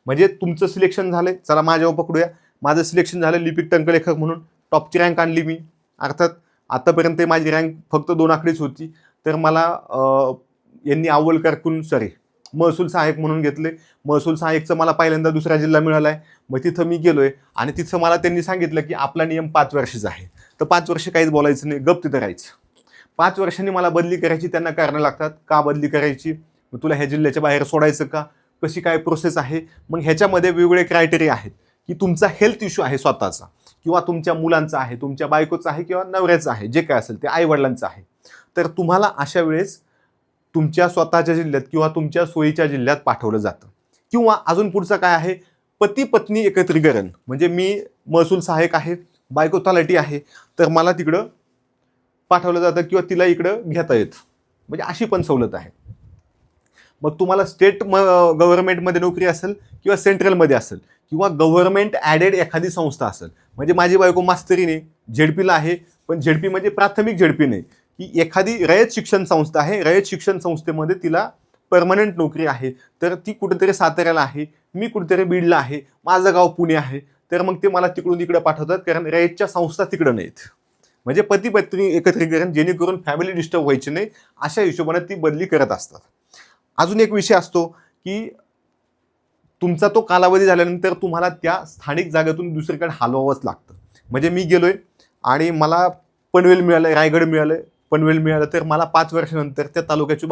म्हणजे तुमचं सिलेक्शन झालंय, चला माझ्यावर पकडूया, माझं सिलेक्शन झालं लिपिक टंकलेखक म्हणून, टॉपची रँक आणली मी. अर्थात आतापर्यंत माझी रँक फक्त 2 आकडेच होती, तर मला यांनी अव्वल कारकून महसूल सहाय्यक म्हणून घेतले. महसूल सहाय्यकचं मला पहिल्यांदा 2रा जिल्हा मिळालाय. मग तिथं मी गेलोय आणि तिथं मला त्यांनी सांगितलं की आपला नियम 5 वर्षाचा आहे. तर 5 वर्ष काहीच बोलायचं नाही, गप तिथं राहायचं. 5 वर्षांनी मला बदली करायची, त्यांना कारणं लागतात, का बदली करायची, मग तुला ह्या जिल्ह्याच्या बाहेर सोडायचं का, कशी काय प्रोसेस आहे. मग ह्याच्यामध्ये वेगवेगळे क्रायटेरिया आहेत की तुमचा हेल्थ इश्यू आहे स्वतःचा, किंवा तुमच्या मुलांचा आहे, तुमच्या बायकोचा आहे, किंवा नवऱ्याचा आहे, जे काय असेल ते आईवडिलांचं आहे, तर तुम्हाला अशा वेळेस तुमच्या स्वतःच्या जिल्ह्यात किंवा तुमच्या सोयीच्या जिल्ह्यात पाठवलं जातं. किंवा अजून पुढचं काय आहे, पती पत्नी एकत्रीकरण, म्हणजे मी महसूल सहाय्यक आहे, बायको तलाठी आहे, तर मला तिकडं पाठवलं जातं किंवा तिला इकडं घेता येतं. म्हणजे अशी पण सवलत आहे. मग तुम्हाला स्टेट गव्हर्नमेंटमध्ये नोकरी असेल किंवा सेंट्रलमध्ये असेल किंवा गव्हर्नमेंट ॲडेड एखादी संस्था असेल, म्हणजे माझी बायको मास्तरीने झेडपीला आहे, पण झेडपी म्हणजे प्राथमिक झेडपी नाही, की एखादी रयत शिक्षण संस्था आहे, रयत शिक्षण संस्थेमध्ये तिला परमनंट नोकरी आहे, तर ती कुठेतरी साताऱ्याला आहे, मी कुठेतरी बीडला आहे, माझं गाव पुणे आहे, तर मग ते मला तिकडून इकडे पाठवतात, कारण रयतच्या संस्था तिकडं नाहीत. म्हणजे पती पत्नी एकत्रीकरण, जेणेकरून फॅमिली डिस्टर्ब व्हायची नाही, अशा हिशोबाने ती बदली करत असतात. अजून एक विषय असतो की तुमचा तो कालावधी झाल्यानंतर तुम्हाला त्या स्थानिक जागेतून दुसरीकडे हलवावंच लागतं. म्हणजे मी गेलोय आणि मला पनवेल मिळालं, रायगड मिळालं, पनवेल मिळालं, तर मला 5 वर्षानंतर त्या तालुक्याच्या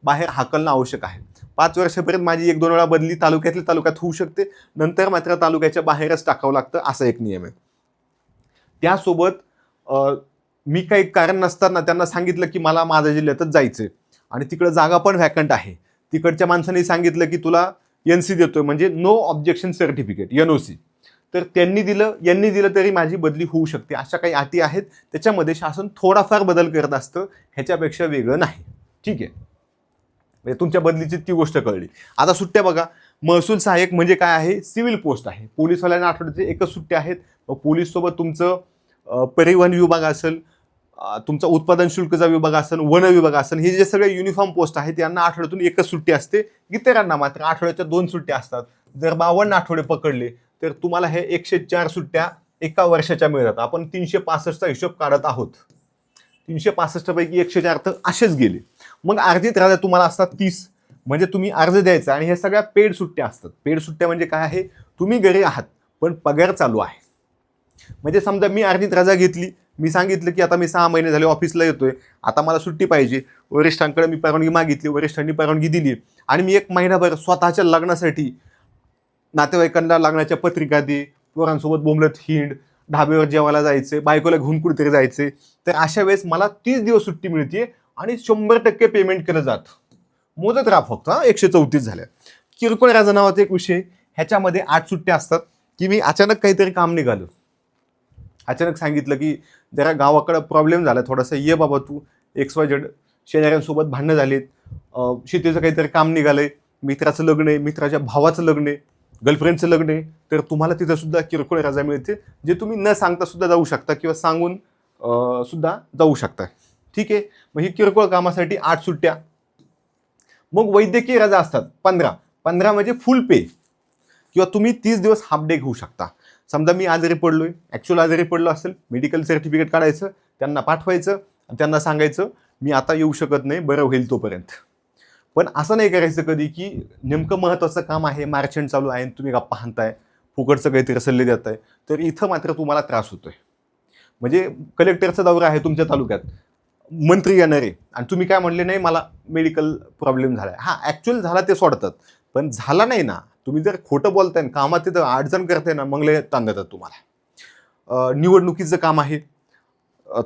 बाहेर हाकलणं आवश्यक आहे. 5 वर्षापर्यंत माझी 1-2 वेळा बदली तालुक्यातल्या तालुक्यात होऊ शकते, नंतर मात्र तालुक्याच्या बाहेरच टाकावं लागतं, असा एक नियम आहे. त्यासोबत मी काही कारण नसताना त्यांना सांगितलं की मला माझ्या जिल्ह्यातच जायचंय आणि तिकडे जागा पण व्हॅकंट आहे. तिकडच्या माणसांनी सांगितलं की तुला NC देतोय, म्हणजे नो ऑब्जेक्शन सर्टिफिकेट, NOC. तर यांनी दिलं तरी माझी बदली होऊ शकते. अशा काही अटी आहेत, त्याच्यामध्ये शासन थोडाफार बदल करत असतं, ह्याच्यापेक्षा वेगळं नाही. ठीक आहे, म्हणजे तुमच्या बदलीची ती गोष्ट कळली. आता सुट्ट्या बघा, महसूल सहाय्यक म्हणजे काय आहे, सिव्हिल पोस्ट आहे. पोलीसवाल्यांना आठवड्याचे एकच सुट्ट्या आहेत. पोलीस सोबत तुमचं परिवहन विभाग असेल, तुमचा उत्पादन शुल्कचा विभाग असेल, वन विभाग असेल, हे जे सगळे युनिफॉर्म पोस्ट आहेत यांना आठवड्यातून एकच सुट्टी असते. इतरांना मात्र आठवड्याच्या 2 सुट्ट्या असतात. जर 52 आठवडे पकडले तर तुम्हाला हे 104 सुट्ट्या एका वर्षाच्या मिळतात. आपण 365चा हिशोब काढत आहोत. 365 पैकी 104 तर असेच गेले. मग अर्जित रजा तुम्हाला असतात 30, म्हणजे तुम्ही अर्ज द्यायचा आणि हे सगळ्या पेड सुट्ट्या असतात. पेड सुट्ट्या म्हणजे काय आहे, तुम्ही घरी आहात पण पगार चालू आहे. म्हणजे समजा मी अर्जित रजा घेतली, मी सांगितलं की आता मी 6 महिने झाले ऑफिसला येतोय, आता मला सुट्टी पाहिजे, वरिष्ठांकडे मी परवानगी मागितली, वरिष्ठांनी परवानगी दिली आणि मी 1 महिनाभर स्वतःच्या लग्नासाठी नातेवाईकांना लग्नाच्या पत्रिका दे, पोरांसोबत बोंबलत हिंड, ढाब्यावर जेवायला जायचे, बायकोला घेऊन कुठेतरी जायचे, तर अशा वेळेस मला 30 दिवस सुट्टी मिळते आणि 100% पेमेंट केलं जातं. मोजत राहा फक्त 134 झाल्या. किरकोळ रजा नावाचा एक विषय, ह्याच्यामध्ये 8 सुट्ट्या असतात की मी अचानक काहीतरी काम निघालं, अचानक सांगितलं की जरा गावाकडं प्रॉब्लेम झाला थोडासा, ये बाबा तू, XYZ, शेजाऱ्यांसोबत भांडणं झालीत, शेतीचं काहीतरी काम निघालंय, मित्राचं लग्न आहे, मित्राच्या भावाचं लग्न आहे, गर्लफ्रेंडचं लग्न आहे, तर तुम्हाला तिथं सुद्धा किरकोळ रजा मिळते, जे तुम्ही न सांगता सुद्धा जाऊ शकता किंवा सांगून सुद्धा जाऊ शकता. ठीक आहे, मग ही किरकोळ कामासाठी 8 सुट्ट्या. मग वैद्यकीय रजा असतात 15 म्हणजे फुल पे, किंवा तुम्ही 30 दिवस हाफ डे घेऊ शकता. समजा मी आजारी पडलोय, ॲक्च्युअल आजारी पडलो असेल, मेडिकल सर्टिफिकेट काढायचं, त्यांना पाठवायचं आणि त्यांना सांगायचं मी आता येऊ शकत नाही, बरं होईल तोपर्यंत. पण असं नाही करायचं कधी की नेमकं महत्त्वाचं काम आहे, मार्चंट चालू आहे, तुम्ही गप्पा हाणताय, फुकटचं काहीतरी सल्ले देताय, तर इथं मात्र तुम्हाला त्रास होतोय. म्हणजे कलेक्टरचा दौरा आहे तुमच्या तालुक्यात, मंत्री येणार आहे आणि तुम्ही काय म्हणले, नाही मला मेडिकल प्रॉब्लेम झाला आहे. हां, ॲक्च्युअल झाला ते सोडतात, पण झाला नाही ना, तुम्ही जर खोटं बोलताय ना, कामात तिथं अडचण करताय ना, मग लय ताण देतात तुम्हाला. निवडणुकीचं काम आहे,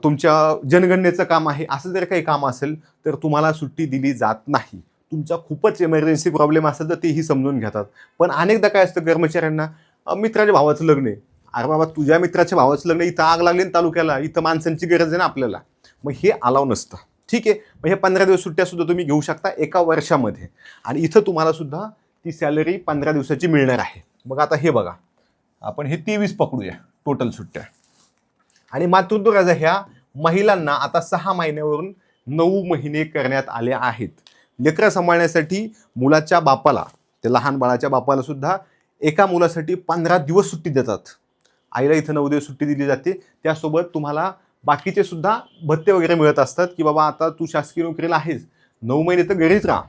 तुमच्या जनगणनेचं काम आहे, असं जर काही काम असेल तर तुम्हाला सुट्टी दिली जात नाही. तुमचा खूपच इमर्जन्सी प्रॉब्लेम असेल तर तेही समजून घेतात. पण अनेकदा काय असतं कर्मचाऱ्यांना, मित्राच्या भावाचं लग्न आहे, अरे बाबा तुझ्या मित्राच्या भावाचं लग्न, इथं आग लागली ना तालुक्याला, इथं माणसांची गरज आहे ना आपल्याला, मग हे अलाव नसतं. ठीक आहे, मग हे 15 दिवस सुट्ट्या सुद्धा तुम्ही घेऊ शकता एका वर्षामध्ये, आणि इथं तुम्हाला सुद्धा ती सॅलरी 15 दिवसाची मिळणार आहे. मग आता हे बघा, आपण हे 23 पकडूया टोटल सुट्ट्या. आणि मातृत्व रजा ह्या महिलांना आता 6 महिन्यावरून 9 महिने करण्यात आले आहेत. लेकरं सांभाळण्यासाठी मुलाच्या बापाला, ते लहान बाळाच्या बापाला सुद्धा एका मुलासाठी 15 दिवस सुट्टी देतात. आईला इथं 9 दिवस सुट्टी दिली जाते. त्यासोबत तुम्हाला बाकीचे सुद्धा भत्ते वगैरे मिळत असतात की बाबा आता तू शासकीय नोकरीला आहेस, 9 महिने तर घरीच राहा.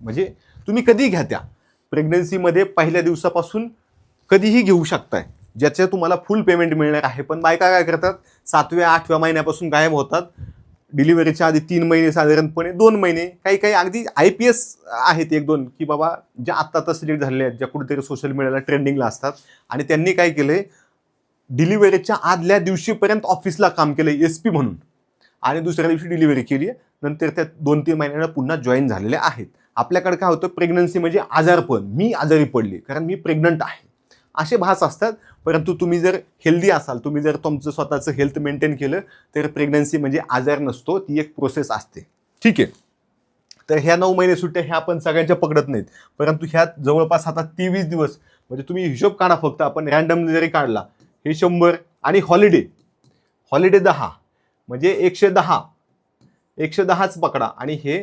म्हणजे तुम्ही कधी घ्या, त्या प्रेग्नन्सीमध्ये पहिल्या दिवसापासून कधीही घेऊ शकताय, ज्याचे तुम्हाला फुल पेमेंट मिळणार आहे. पण बायका काय करतात, 7व्या-8व्या महिन्यापासून गायब होतात. डिलिव्हरीच्या आधी 3 महिने, साधारणपणे 2 महिने, काही अगदी IPS आहेत 1-2 की बाबा ज्या आत्ता सिलेक्ट झालेल्या आहेत, ज्या कुठेतरी सोशल मीडियाला ट्रेंडिंगला असतात, आणि त्यांनी काय केलंय, डिलिव्हरीच्या आदल्या दिवशीपर्यंत ऑफिसला काम केलंय SP म्हणून, आणि दुसऱ्या दिवशी डिलिव्हरी केली आहे, नंतर त्या 2-3 महिन्यांना पुन्हा जॉईन झालेल्या आहेत. आपल्याकडे काय होतं, प्रेग्नन्सी म्हणजे आजारपण, मी आजारी पडली कारण मी प्रेग्नंट आहे, असे भास असतात. परंतु तुम्ही जर हेल्दी असाल, तुम्ही जर तुमचं स्वतःचं हेल्थ मेंटेन केलं, तर प्रेग्नन्सी म्हणजे आजार नसतो, ती एक प्रोसेस असते. ठीक आहे, तर ह्या 9 महिने सुट्ट्या ह्या आपण सगळ्यांच्या पकडत नाहीत, परंतु ह्यात जवळपास आता 23 दिवस, म्हणजे तुम्ही हिशोब काढा फक्त, आपण रँडमली जरी काढला, हे 100 आणि हॉलिडे 10, म्हणजे 110च पकडा, आणि हे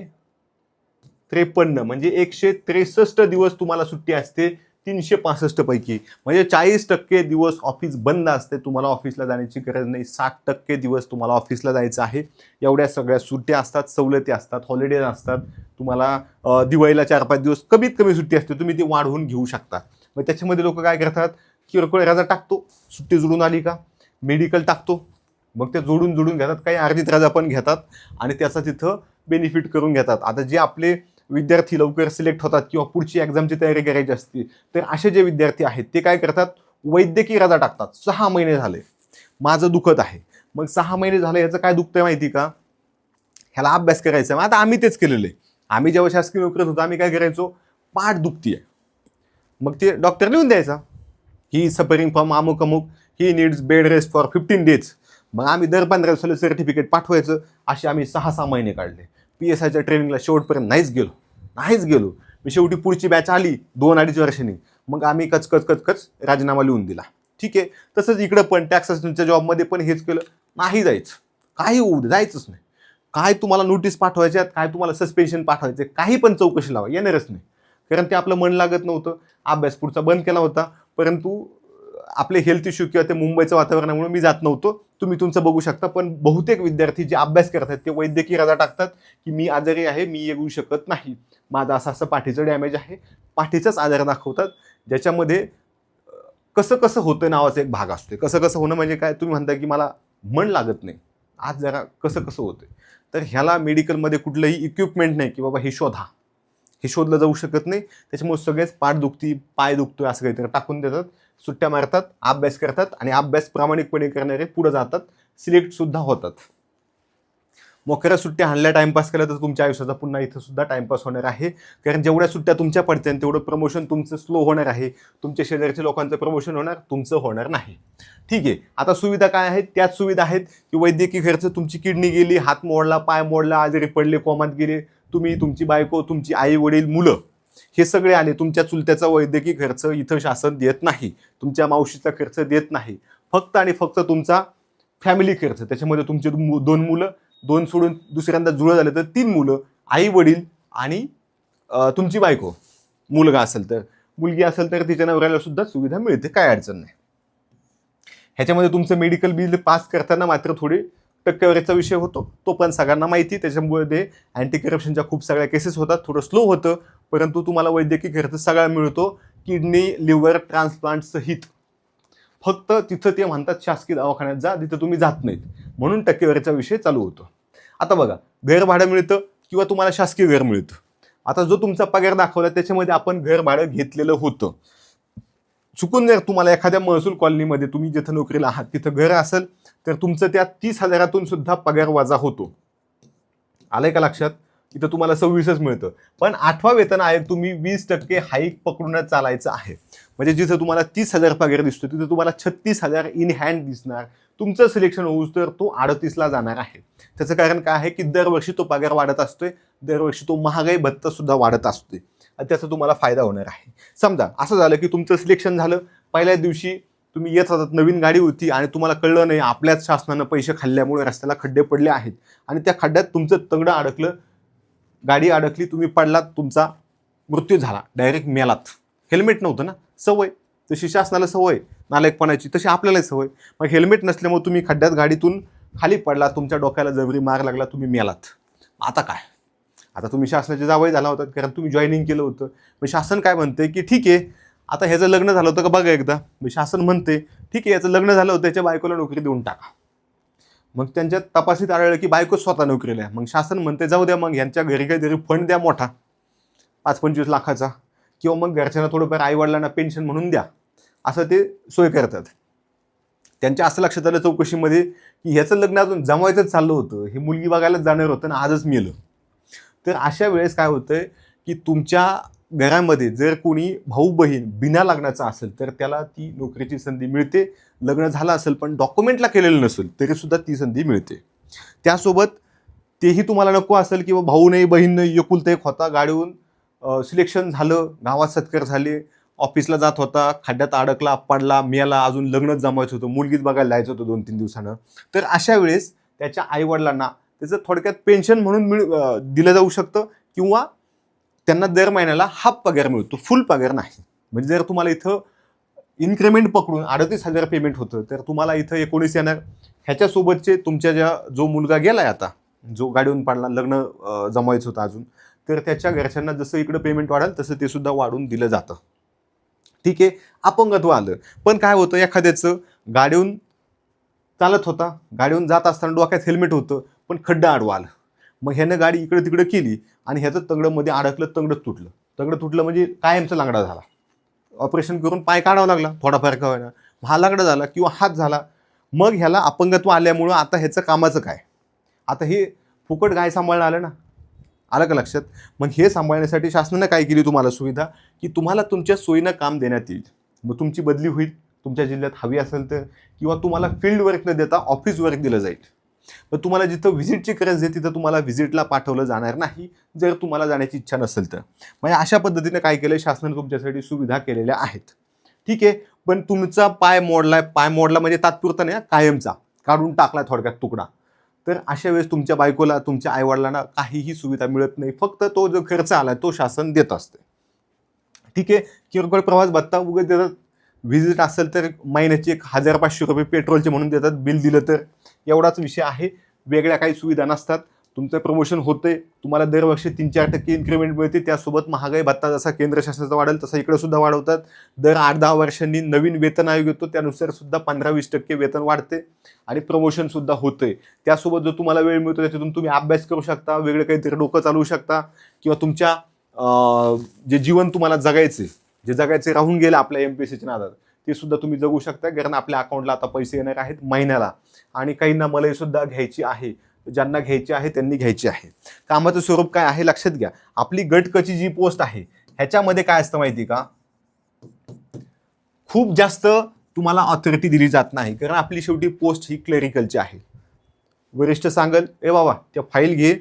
53, म्हणजे 163 दिवस तुम्हाला सुट्टी असते 365 पैकी, म्हणजे 40% दिवस ऑफिस बंद असते, तुम्हाला ऑफिसला जाण्याची गरज नाही. 60% दिवस तुम्हाला ऑफिसला जायचं आहे. एवढ्या सगळ्या सुट्ट्या असतात, सवलती असतात, हॉलिडेज असतात. तुम्हाला दिवाळीला 4-5 दिवस कमीत कमी सुट्टी असते, तुम्ही ती वाढवून घेऊ शकता. मग त्याच्यामध्ये लोक काय करतात, किरकोळ रजा टाकतो, सुट्टी जोडून आली का मेडिकल टाकतो, मग ते जोडून घेतात, काही अर्जित रजा पण घेतात आणि त्याचा तिथं बेनिफिट करून घेतात. आता जे आपले विद्यार्थी लवकर सिलेक्ट होतात किंवा पुढची एक्झामची तयारी करायची असते, तर असे जे विद्यार्थी आहेत ते काय करतात, वैद्यकीय रजा टाकतात. 6 महिने झाले माझं दुखत आहे, मग 6 महिने झाले ह्याचं काय दुखतंय माहिती का, ह्याला अभ्यास करायचा आहे. आता आम्ही तेच केलेलं आहे. आम्ही जेव्हा शासकीय नोकरीत होतो आम्ही काय करायचो, पाठ दुखतीये, मग ते डॉक्टर लिहून द्यायचा, ही सफरिंग फ्रॉम अमुक अमुक, he needs bed rest for 15 days. मग आम्ही दर 15 दिवसाला सर्टिफिकेट पाठवायचं. असे आम्ही 6-6 महिने काढले. PSIच्या ट्रेनिंगला शेवटपर्यंत नाहीच गेलो. मी शेवटी पुढची बॅच आली 2-2.5 वर्षांनी, मग आम्ही कच राजीनामा लिहून दिला. ठीक आहे. तसंच इकडं पण टॅक्स असिस्टंटच्या जॉबमध्ये पण हेच केलं. नाही जायचं, काही होऊ दे, जायचंच नाही. काय तुम्हाला नोटीस पाठवायच्यात, काय तुम्हाला सस्पेन्शन पाठवायचे, काही पण चौकशी लावा, येणारच नाही. कारण ते आपलं मन लागत नव्हतं. अभ्यास पुढचा बंद केला होता, परंतु आपले हेल्थ इश्यू किंवा ते मुंबईचं वातावरणामुळे मी जात नव्हतो. तुम्ही तुमचं बघू शकता. पण बहुतेक विद्यार्थी जे अभ्यास करतात ते वैद्यकीय रजा टाकतात की मी आजारी आहे, मी येऊ शकत नाही, माझा असं पाठीचं डॅमेज आहे, पाठीचाच आजार दाखवतात. ज्याच्यामध्ये कसं होतं नावाचा एक भाग असतो. कसं होणं म्हणजे काय, तुम्ही म्हणता की मला मन लागत नाही, आज जरा कसं होतंय, तर ह्याला मेडिकलमध्ये कुठलंही इक्विपमेंट नाही की बाबा हे शोधा, हे शोधलं जाऊ शकत नाही. त्याच्यामुळे सगळेच पाठ दुखती, पाय दुखतोय असं काहीतरी टाकून देतात, सुट्ट्या मारतात, अभ्यास करतात आणि अभ्यास प्रामाणिकपणे करणारे पुढे जातात, सिलेक्ट सुद्धा होतात. मोकऱ्या सुट्ट्या हाणल्या, टाइमपास केला तर तुमच्या आयुष्याचा पुन्हा इथं सुद्धा टाइमपास होणार आहे. कारण जेवढ्या सुट्ट्या तुमच्या पडत्या तेवढं प्रमोशन तुमचं स्लो होणार आहे. तुमच्या शेजारच्या लोकांचं प्रमोशन होणार, तुमचं होणार नाही. ठीक आहे. आता सुविधा काय आहेत, त्याच सुविधा आहेत की वैद्यकीय खर्च, तुमची किडनी गेली, हात मोडला, पाय मोडला, आजारी पडले, कोमात गेले, तुम्ही, तुमची बायको, तुमची आई वडील, मुलं, हे सगळे आले, तुमच्या चुलत्याचा वैद्यकीय खर्च इथं शासन देत नाही, तुमच्या मावशीचा खर्च देत नाही. फक्त आणि फक्त तुमचा फॅमिली खर्च, त्याच्यामध्ये तुमचे 2 मुलं, 2 सोडून दुसऱ्यांदा जुळं झालं तर 3 मुलं, आई वडील आणि तुमची बायको, मुलगा असेल तर, मुलगी असेल तर तिच्या नवऱ्याला सुद्धा सुविधा मिळते, काय अडचण नाही. ह्याच्यामध्ये तुमचं मेडिकल बिल पास करताना मात्र थोडी टक्केवारीचा विषय होतो, तो पण सगळ्यांना माहिती. त्याच्यामुळे ते अँटी करप्शनच्या खूप सगळ्या केसेस होतात, थोडं स्लो होतं, परंतु तुम्हाला वैद्यकीय खर्च सगळा मिळतो, किडनी लिव्हर ट्रान्सप्लांट सहित. फक्त तिथं ते म्हणतात शासकीय दवाखान्यात जा, तिथं तुम्ही जात नाहीत, म्हणून टक्केवारीचा विषय चालू होतो. आता बघा, घर भाडं मिळतं किंवा तुम्हाला शासकीय घर मिळतं. आता जो तुमचा पगार दाखवला त्याच्यामध्ये आपण घर भाडं घेतलेलं होतं. चुकून जर तुम्हाला एखाद्या महसूल कॉलनीमध्ये, तुम्ही जिथं नोकरीला आहात तिथं घर असेल तर तुमचं त्या 30,000तून सुद्धा पगार वजा होतो. आलंय का लक्षात? इथं तुम्हाला 26च मिळतं. पण 8वा वेतन आयोग तुम्ही 20% हाईक पकडूनच चालायचं आहे. म्हणजे जिथं तुम्हाला 30,000 पगार दिसतो तिथं तुम्हाला 36,000 इन हँड दिसणार. तुमचं सिलेक्शन होऊस तर तो 38ला जाणार आहे. त्याचं कारण काय आहे की दरवर्षी तो पगार वाढत असतोय, दरवर्षी तो महागाई भत्ता सुद्धा वाढत असतोय, त्याचा तुम्हाला फायदा होणार आहे. समजा असं झालं की तुमचं सिलेक्शन झालं, पहिल्या दिवशी तुम्ही येत होतात, नवीन गाडी होती आणि तुम्हाला कळलं नाही आपल्याच शासनानं पैसे खाल्ल्यामुळे रस्त्याला खड्डे पडले आहेत आणि त्या खड्ड्यात तुमचं तंगडं अडकलं, गाडी अडकली, तुम्ही पडलात, तुमचा मृत्यू झाला, डायरेक्ट मेलात. हेल्मेट नव्हतं ना, सवय तशी शासनाला सवय नालायकपणाची, तशी आपल्याला सवय. मग हेल्मेट नसल्यामुळे तुम्ही खड्ड्यात गाडीतून खाली पडला, तुमच्या डोक्याला जबरी मार लागला, तुम्ही मेलात. आता काय? आता तुम्ही शासनाचे जावई झाला होता कारण तुम्ही जॉईनिंग केलं होतं. मग शासन काय म्हणते की ठीक आहे, आता ह्याचं लग्न झालं होतं का बघा एकदा. मग शासन म्हणते ठीक आहे, याचं लग्न झालं होतं, त्याच्या बायकोला नोकरी देऊन टाका. मग त्यांच्या तपासीत आढळलं की बायको स्वतः नोकरीला आहे. मग शासन म्हणते जाऊ द्या, मग यांच्या घरी काहीतरी फंड द्या मोठा 5-25 लाखाचा, किंवा मग घरच्यांना थोडंफार आईवडिलांना पेन्शन म्हणून द्या, असं ते सोय करतात. त्यांच्या असं लक्षात आलं चौकशीमध्ये की ह्याचं लग्न अजून जमवायचंच चाललं होतं, हे मुलगी बघायलाच जाणार होतं ना, आजच मेलं. तर अशा वेळेस काय होतंय की तुमच्या घरामध्ये जर कोणी भाऊ बहीण बिना लग्नाचा असेल तर त्याला ती नोकरीची संधी मिळते. लग्न झालं असेल पण डॉक्युमेंटला केलेलं नसेल तरी सुद्धा ती संधी मिळते. त्यासोबत तेही तुम्हाला नको असेल किंवा भाऊ नाही बहीण नाही, एकुलता एक होता, गाडीहून सिलेक्शन झालं, गावात सत्कार झाले, ऑफिसला जात होता, खड्ड्यात अडकला, पडला, मेला, अजून लग्नच जमायचं होतं, मुलगीच बघायला जायचं होतं 2-3 दिवसानं. तर अशा वेळेस त्याच्या आईवडिलांना त्याचं थोडक्यात पेन्शन म्हणून दिलं जाऊ शकतं, किंवा त्यांना दर महिन्याला हाफ पगार मिळतो, फुल पगार नाही. म्हणजे जर तुम्हाला इथं इन्क्रिमेंट पकडून 38,000 पेमेंट होतं तर तुम्हाला इथं 19 येणार. ह्याच्यासोबतचे तुमच्या जो मुलगा गेलाय आता, जो गाडीवरून पाडला, लग्न जमवायचं होतं अजून, तर त्याच्या घरच्यांना जसं इकडं पेमेंट वाढेल तसं ते सुद्धा वाढून दिलं जातं. ठीक आहे. अपंगत्व आलं, पण काय होतं, एखाद्याचं गाडीहून चालत होता, गाडीहून जात असताना डोक्यात हेल्मेट होतं, पण खड्डा आडवा आला, मग ह्यानं गाडी इकडे तिकडे केली आणि ह्याचं तंगडं मध्ये अडकलं, तंगडं तुटलं म्हणजे कायमचा लांगडा झाला. ऑपरेशन करून पाय काढावा लागला, थोडाफार का होईना, हा लांगडा झाला किंवा हात झाला. मग ह्याला अपंगत्व आल्यामुळं आता ह्याचं कामाचं काय, आता हे फुकट गाय सांभाळणं आलं ना, आलं का लक्षात. मग हे सांभाळण्यासाठी शासनानं काय केली तुम्हाला सुविधा, की तुम्हाला तुमच्या सोयीनं काम देण्यात येईल. मग तुमची बदली होईल तुमच्या जिल्ह्यात हवी असेल तर, किंवा तुम्हाला फील्ड वर्क न देता ऑफिस वर्क दिलं जाईल. मग तुम्हाला जिथं व्हिजिटची गरज आहे तिथं तुम्हाला व्हिजिटला पाठवलं जाणार नाही, जर तुम्हाला जाण्याची इच्छा नसेल तर. म्हणजे अशा पद्धतीने काय केलं, शासनाने तुमच्यासाठी सुविधा केलेल्या आहेत. ठीक आहे. पण तुमचा पाय मोडला म्हणजे तात्पुरता नाही, कायमचा काढून टाकला थोडक्यात तुकडा, तर अशा वेळेस तुमच्या बायकोला, तुमच्या आईवडिलांना काहीही सुविधा मिळत नाही. फक्त तो जो खर्च आला तो शासन देत असते. ठीक आहे. किरकोळ प्रवास भत्ता उगाच देतात. व्हिजिट असेल तर महिन्याचे 1,500 रुपये पेट्रोलचे म्हणून देतात, बिल दिलं तर. एवढाच विषय आहे, वेगळ्या काही सुविधा नसतात. तुमचं प्रमोशन होतंय, तुम्हाला दरवर्षी 3-4% इन्क्रिमेंट मिळते. त्यासोबत महागाई भत्ता जसा केंद्र शासनाचा वाढेल तसा इकडे सुद्धा वाढवतात. दर 8-10 वर्षांनी नवीन वेतन आयोग येतो, त्यानुसार सुद्धा 15-20% वेतन वाढते आणि प्रमोशन सुद्धा होतंय. त्यासोबत जो तुम्हाला वेळ मिळतो त्याच्यातून तुम्ही अभ्यास करू शकता, वेगळं काहीतरी डोकं चालवू शकता, किंवा तुमच्या जे जीवन तुम्हाला जगायचे राहून गेलं आपल्या MPSCच्या नादात, ते सुद्धा तुम्ही जगू शकता. कारण आपल्या अकाउंटला आता पैसे येणार आहेत महिन्याला, आणि काहींना मलाई सुद्धा घ्यायची आहे. ज्यांना घ्यायची आहे त्यांनी घ्यायची आहे. कामाचं स्वरूप काय आहे लक्षात घ्या. आपली गटकची जी पोस्ट आहे ह्याच्यामध्ये काय असतं माहिती का, खूप जास्त तुम्हाला ऑथॉरिटी दिली जात नाही, कारण आपली शेवटी पोस्ट ही क्लेरिकलची आहे. वरिष्ठ सांगल, ए बाबा त्या फाईल घे,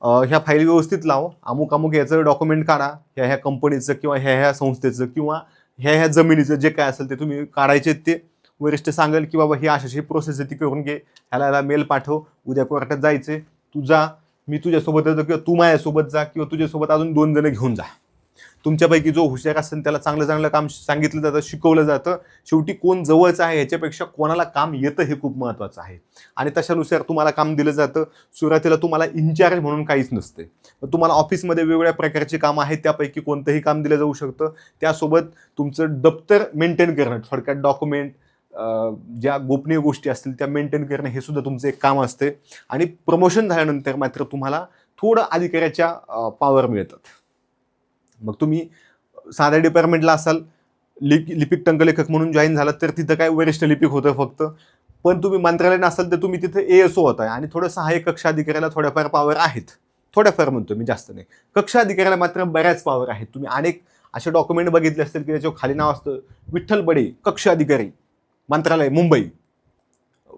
ह्या फाईल व्यवस्थित लाव, अमुक याचं डॉक्युमेंट काढा, ह्या कंपनीचं किंवा ह्या संस्थेचं किंवा ह्या जमिनीचं जे काय असेल ते तुम्ही काढायचे. ते वरिष्ठ सांगेल की बाबा ही अशी प्रोसेस आहे ती करून घे, ह्याला मेल पाठव, उद्या कोर्टात जायचे, तू जा, मी तुझ्यासोबत येतो किंवा तू माझ्यासोबत जा, किंवा तुझ्यासोबत अजून 2 जण घेऊन जा. तुमच्यापैकी जो हुशार असेल त्याला चांगलं काम सांगितलं जातं, शिकवलं जातं. शेवटी कोण जवळचं आहे ह्याच्यापेक्षा कोणाला काम येतं हे खूप महत्त्वाचं आहे, आणि तशानुसार तुम्हाला काम दिलं जातं. सुरुवातीला तुम्हाला इन्चार्ज म्हणून काहीच नसते. तुम्हाला ऑफिसमध्ये वेगवेगळ्या प्रकारची कामं आहेत, त्यापैकी कोणतंही काम दिलं जाऊ शकतं. त्यासोबत तुमचं दप्तर मेंटेन करणं, थोडक्यात डॉक्युमेंट, ज्या गोपनीय गोष्टी असतील त्या मेंटेन करणं, हे सुद्धा तुमचं एक काम असते. आणि प्रमोशन झाल्यानंतर मात्र तुम्हाला थोडं अधिकाऱ्याच्या पॉवर मिळतात. मग तुम्ही साध्या डिपार्टमेंटला असाल, लिपिक टंकलेखक म्हणून जॉईन झालात तर तिथं काय वरिष्ठ लिपिक होतं फक्त. पण तुम्ही मंत्रालयात असाल तर तुम्ही तिथे ASO होताय, आणि थोडं सहाय्यक कक्ष अधिकाऱ्याला थोड्याफार पॉवर आहेत. थोड्याफार म्हणतो मी, जास्त नाही. कक्ष अधिकाऱ्याला मात्र बऱ्याच पॉवर आहेत. तुम्ही अनेक असे डॉक्युमेंट बघितले असतील की त्याच्यावर खाली नाव असतं, विठ्ठल बडे कक्ष अधिकारी, मंत्रालय, मुंबई,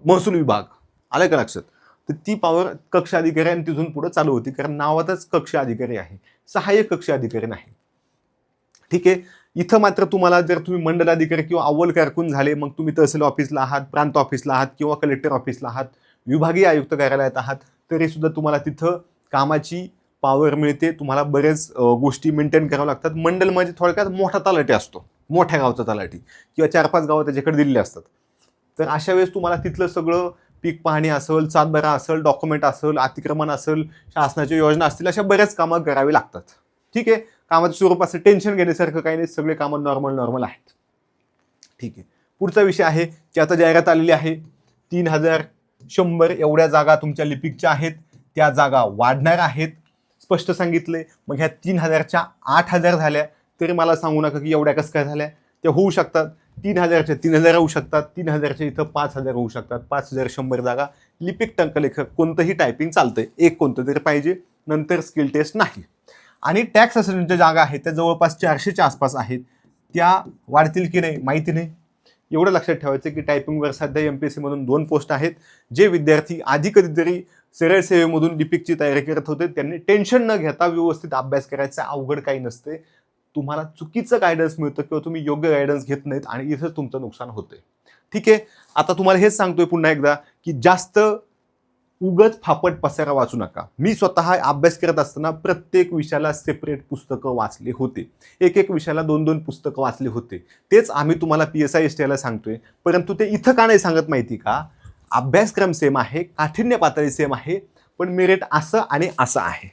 महसूल विभाग. आलं का लक्षात. तर ती पॉवर कक्ष अधिकारी आणि तिथून पुढे चालू होती, कारण नावातच कक्ष अधिकारी आहे, सहाय्यक कक्ष अधिकारी नाही. ठीक आहे. इथं मात्र तुम्हाला जर तुम्ही मंडलाधिकारी किंवा अव्वल कारकून झाले, मग तुम्ही तहसील ऑफिसला आहात, प्रांत ऑफिसला आहात, किंवा कलेक्टर ऑफिसला आहात, विभागीय आयुक्त कार्यालयात आहात, तरी सुद्धा तुम्हाला तिथं कामाची पॉवर मिळते. तुम्हाला बरेच गोष्टी मेंटेन कराव्या लागतात. मंडल म्हणजे थोडक्यात मोठा तलाठी असतो, मोठ्या गावचा तलाठी, किंवा 4-5 गावं त्याच्याकडे दिलेले असतात. तर अशा वेळेस तुम्हाला तिथलं सगळं पीक पाहणी असेल, सातबारा असेल, डॉक्युमेंट असेल, अतिक्रमण असेल, शासनाच्या योजना असतील, अशा बऱ्याच कामं करावी लागतात. ठीक आहे. कामाचं स्वरूप असं टेन्शन घेण्यासारखं काही नाही, सगळे कामं नॉर्मल आहेत. ठीक आहे. पुढचा विषय आहे की आता जाहिरात आलेली आहे, 3,100 एवढ्या जागा तुमच्या लिपिकच्या आहेत, त्या जागा वाढणार आहेत, स्पष्ट सांगितले. मग ह्या 3,000च्या 8,000 झाल्या, तरी मला सांगू नका की एवढ्या कसं काय झाल्या. त्या होऊ शकतात. 3,000च्या 3,000 होऊ शकतात, 3,000च्या इथं 5,000 होऊ शकतात. 5,100 जागा लिपिक टंकलेखक, कोणतंही टायपिंग चालतंय, एक कोणतं तरी पाहिजे, नंतर स्किल टेस्ट नाही. आणि टॅक्स असिस्टंटच्या जागा आहेत त्या जवळपास 400च्या आसपास आहेत. त्या वाढतील की नाही माहिती नाही. एवढं लक्षात ठेवायचं की टायपिंगवर सध्या MPSC मधून 2 पोस्ट आहेत. जे विद्यार्थी आधी कधीतरी सरळ सेवेमधून लिपिकची तयारी करत होते त्यांनी टेन्शन न घेता व्यवस्थित अभ्यास करायचा. अवघड काही नसते. तुम्हाला चुकीचं गायडन्स मिळतं किंवा तुम्ही योग्य गायडन्स घेत नाहीत आणि इथं तुमचं नुकसान होतंय. ठीक आहे. आता तुम्हाला हेच सांगतोय पुन्हा एकदा की जास्त उगच फापट पसारा वाचू नका. मी स्वतः अभ्यास करत असताना प्रत्येक विषयाला सेपरेट पुस्तकं वाचले होते. एक एक विषयाला 2-2 पुस्तकं वाचले होते. तेच आम्ही तुम्हाला PSI STIला सांगतोय. परंतु ते इथं का नाही सांगत माहिती का? अभ्यासक्रम सेम आहे, काठिण्य पातळी सेम आहे, पण मेरिट असं आणि असं आहे.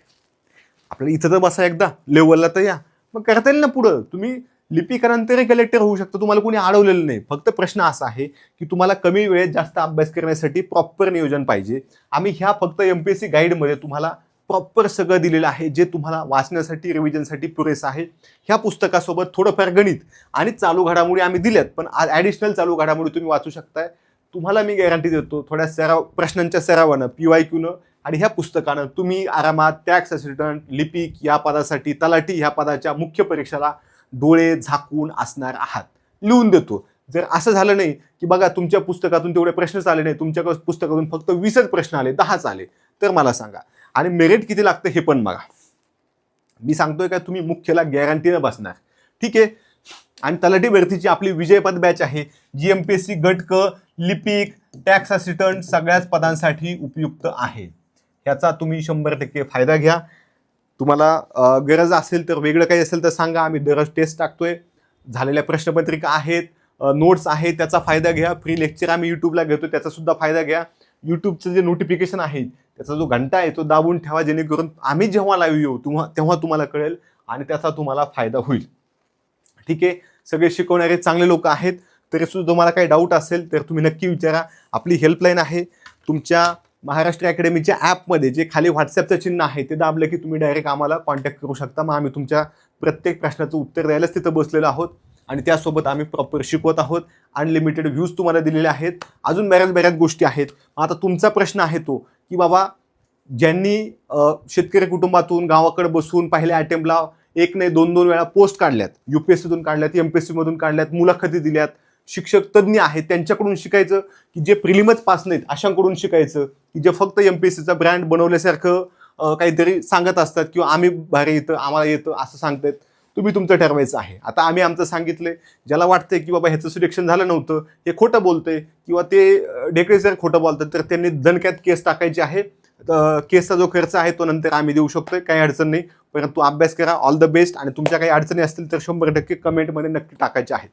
आपल्याला इथं तर बसा एकदा, लेवलला तर या, मग करता येईल ना पुढं. तुम्ही लिपिकानंतरही कलेक्टर होऊ शकता, तुम्हाला कोणी अडवलेलं नाही. फक्त प्रश्न असा आहे की तुम्हाला कमी वेळेत जास्त अभ्यास करण्यासाठी प्रॉपर नियोजन पाहिजे. आम्ही ह्या फक्त MPSC गाईडमध्ये तुम्हाला प्रॉपर सगळं दिलेलं आहे, जे तुम्हाला वाचण्यासाठी रिव्हिजनसाठी पुरेसं आहे. ह्या पुस्तकासोबत थोडंफार गणित आणि चालू घडामोडी आम्ही दिल्यात, पण ॲडिशनल चालू घडामोडी तुम्ही वाचू शकताय. तुम्हाला मी गॅरंटी देतो, थोड्या प्रश्नांच्या सरावानं, PYQनं आणि ह्या पुस्तकानं तुम्ही आरामात टॅक्स असिस्टंट, लिपिक या पदासाठी, तलाठी ह्या पदाच्या मुख्य परीक्षेला डोळे झाकून असणार आहात. लिहून देतो. जर असं झालं नाही की बघा तुमच्या पुस्तकातून तेवढे प्रश्नच आले नाही, तुमच्या पुस्तकातून फक्त 20च प्रश्न आले, 10च आले, तर मला सांगा. आणि मेरिट किती लागतं हे पण बघा. मी सांगतोय का तुम्ही मुख्यला गॅरंटीनं बसणार. ठीक आहे. आणि तलाठी भरतीची आपली विजयपद बॅच आहे, जी MPSC गट क, लिपिक, टॅक्स असिस्टंट सगळ्याच पदांसाठी उपयुक्त आहे. ह्याचा तुम्ही 100% फायदा घ्या. तुम्हाला गरज असेल तर, वेगळं काही असेल तर सांगा. आम्ही दररोज टेस्ट टाकतोय, झालेल्या प्रश्नपत्रिका आहेत, नोट्स आहेत, त्याचा फायदा घ्या. फ्री लेक्चर आम्ही यूट्यूबला घेतो, त्याचा सुद्धा फायदा घ्या. यूट्यूबचं जे नोटिफिकेशन आहे त्याचा जो घंटा आहे तो दाबून ठेवा, जेणेकरून आम्ही जेव्हा लाईव्ह येऊ तेव्हा तुम्हाला कळेल आणि त्याचा तुम्हाला फायदा होईल. ठीक आहे. सगळे शिकवणारे चांगले लोक आहेत. तरी सुद्धा तुम्हाला काही डाऊट असेल तर तुम्ही नक्की विचारा. आपली हेल्पलाईन आहे. तुमच्या महाराष्ट्र अकॅडमीच्या ॲपमध्ये जे खाली व्हॉट्सॲपचं चिन्ह आहे ते दाबलं की तुम्ही डायरेक्ट आम्हाला कॉन्टॅक्ट करू शकता. मग आम्ही तुमच्या प्रत्येक प्रश्नाचं उत्तर द्यायलाच तिथं बसलेलो आहोत आणि त्यासोबत आम्ही प्रॉपर शिकवत आहोत. अनलिमिटेड व्ह्यूज तुम्हाला दिलेले आहेत. अजून बऱ्याच गोष्टी आहेत. आता तुमचा प्रश्न आहे तो की बाबा ज्यांनी शेतकरी कुटुंबातून गावाकडे बसून पहिल्या अटेम्प्टला 1 नाही 2 वेळा पोस्ट काढल्यात, UPSCतून काढल्यात, MPSCमधून काढल्यात, मुलाखती दिल्यात, शिक्षक तज्ज्ञ आहेत त्यांच्याकडून शिकायचं की जे प्रिलिमच पास नाहीत अशांकडून शिकायचं की जे फक्त MPSCचा ब्रँड बनवल्यासारखं काहीतरी सांगत असतात किंवा आम्ही भारी येतं, आम्हाला येतं असं सांगतात. तुम्ही तुमचं ठरवायचं आहे. आता आम्ही आमचं सांगितलंय. ज्याला वाटतंय की बाबा ह्याचं सिलेक्शन झालं नव्हतं, हे खोटं बोलतंय किंवा ते ढेकळे सर खोटं बोलतात, तर त्यांनी दणक्यात केस टाकायची आहे. केसचा जो खर्च आहे तो नंतर आम्ही देऊ शकतोय, काही अडचण नाही. परंतु अभ्यास करा. All the best. आणि तुमच्या काही अडचणी असतील तर 100% कमेंटमध्ये नक्की टाकायच्या आहेत.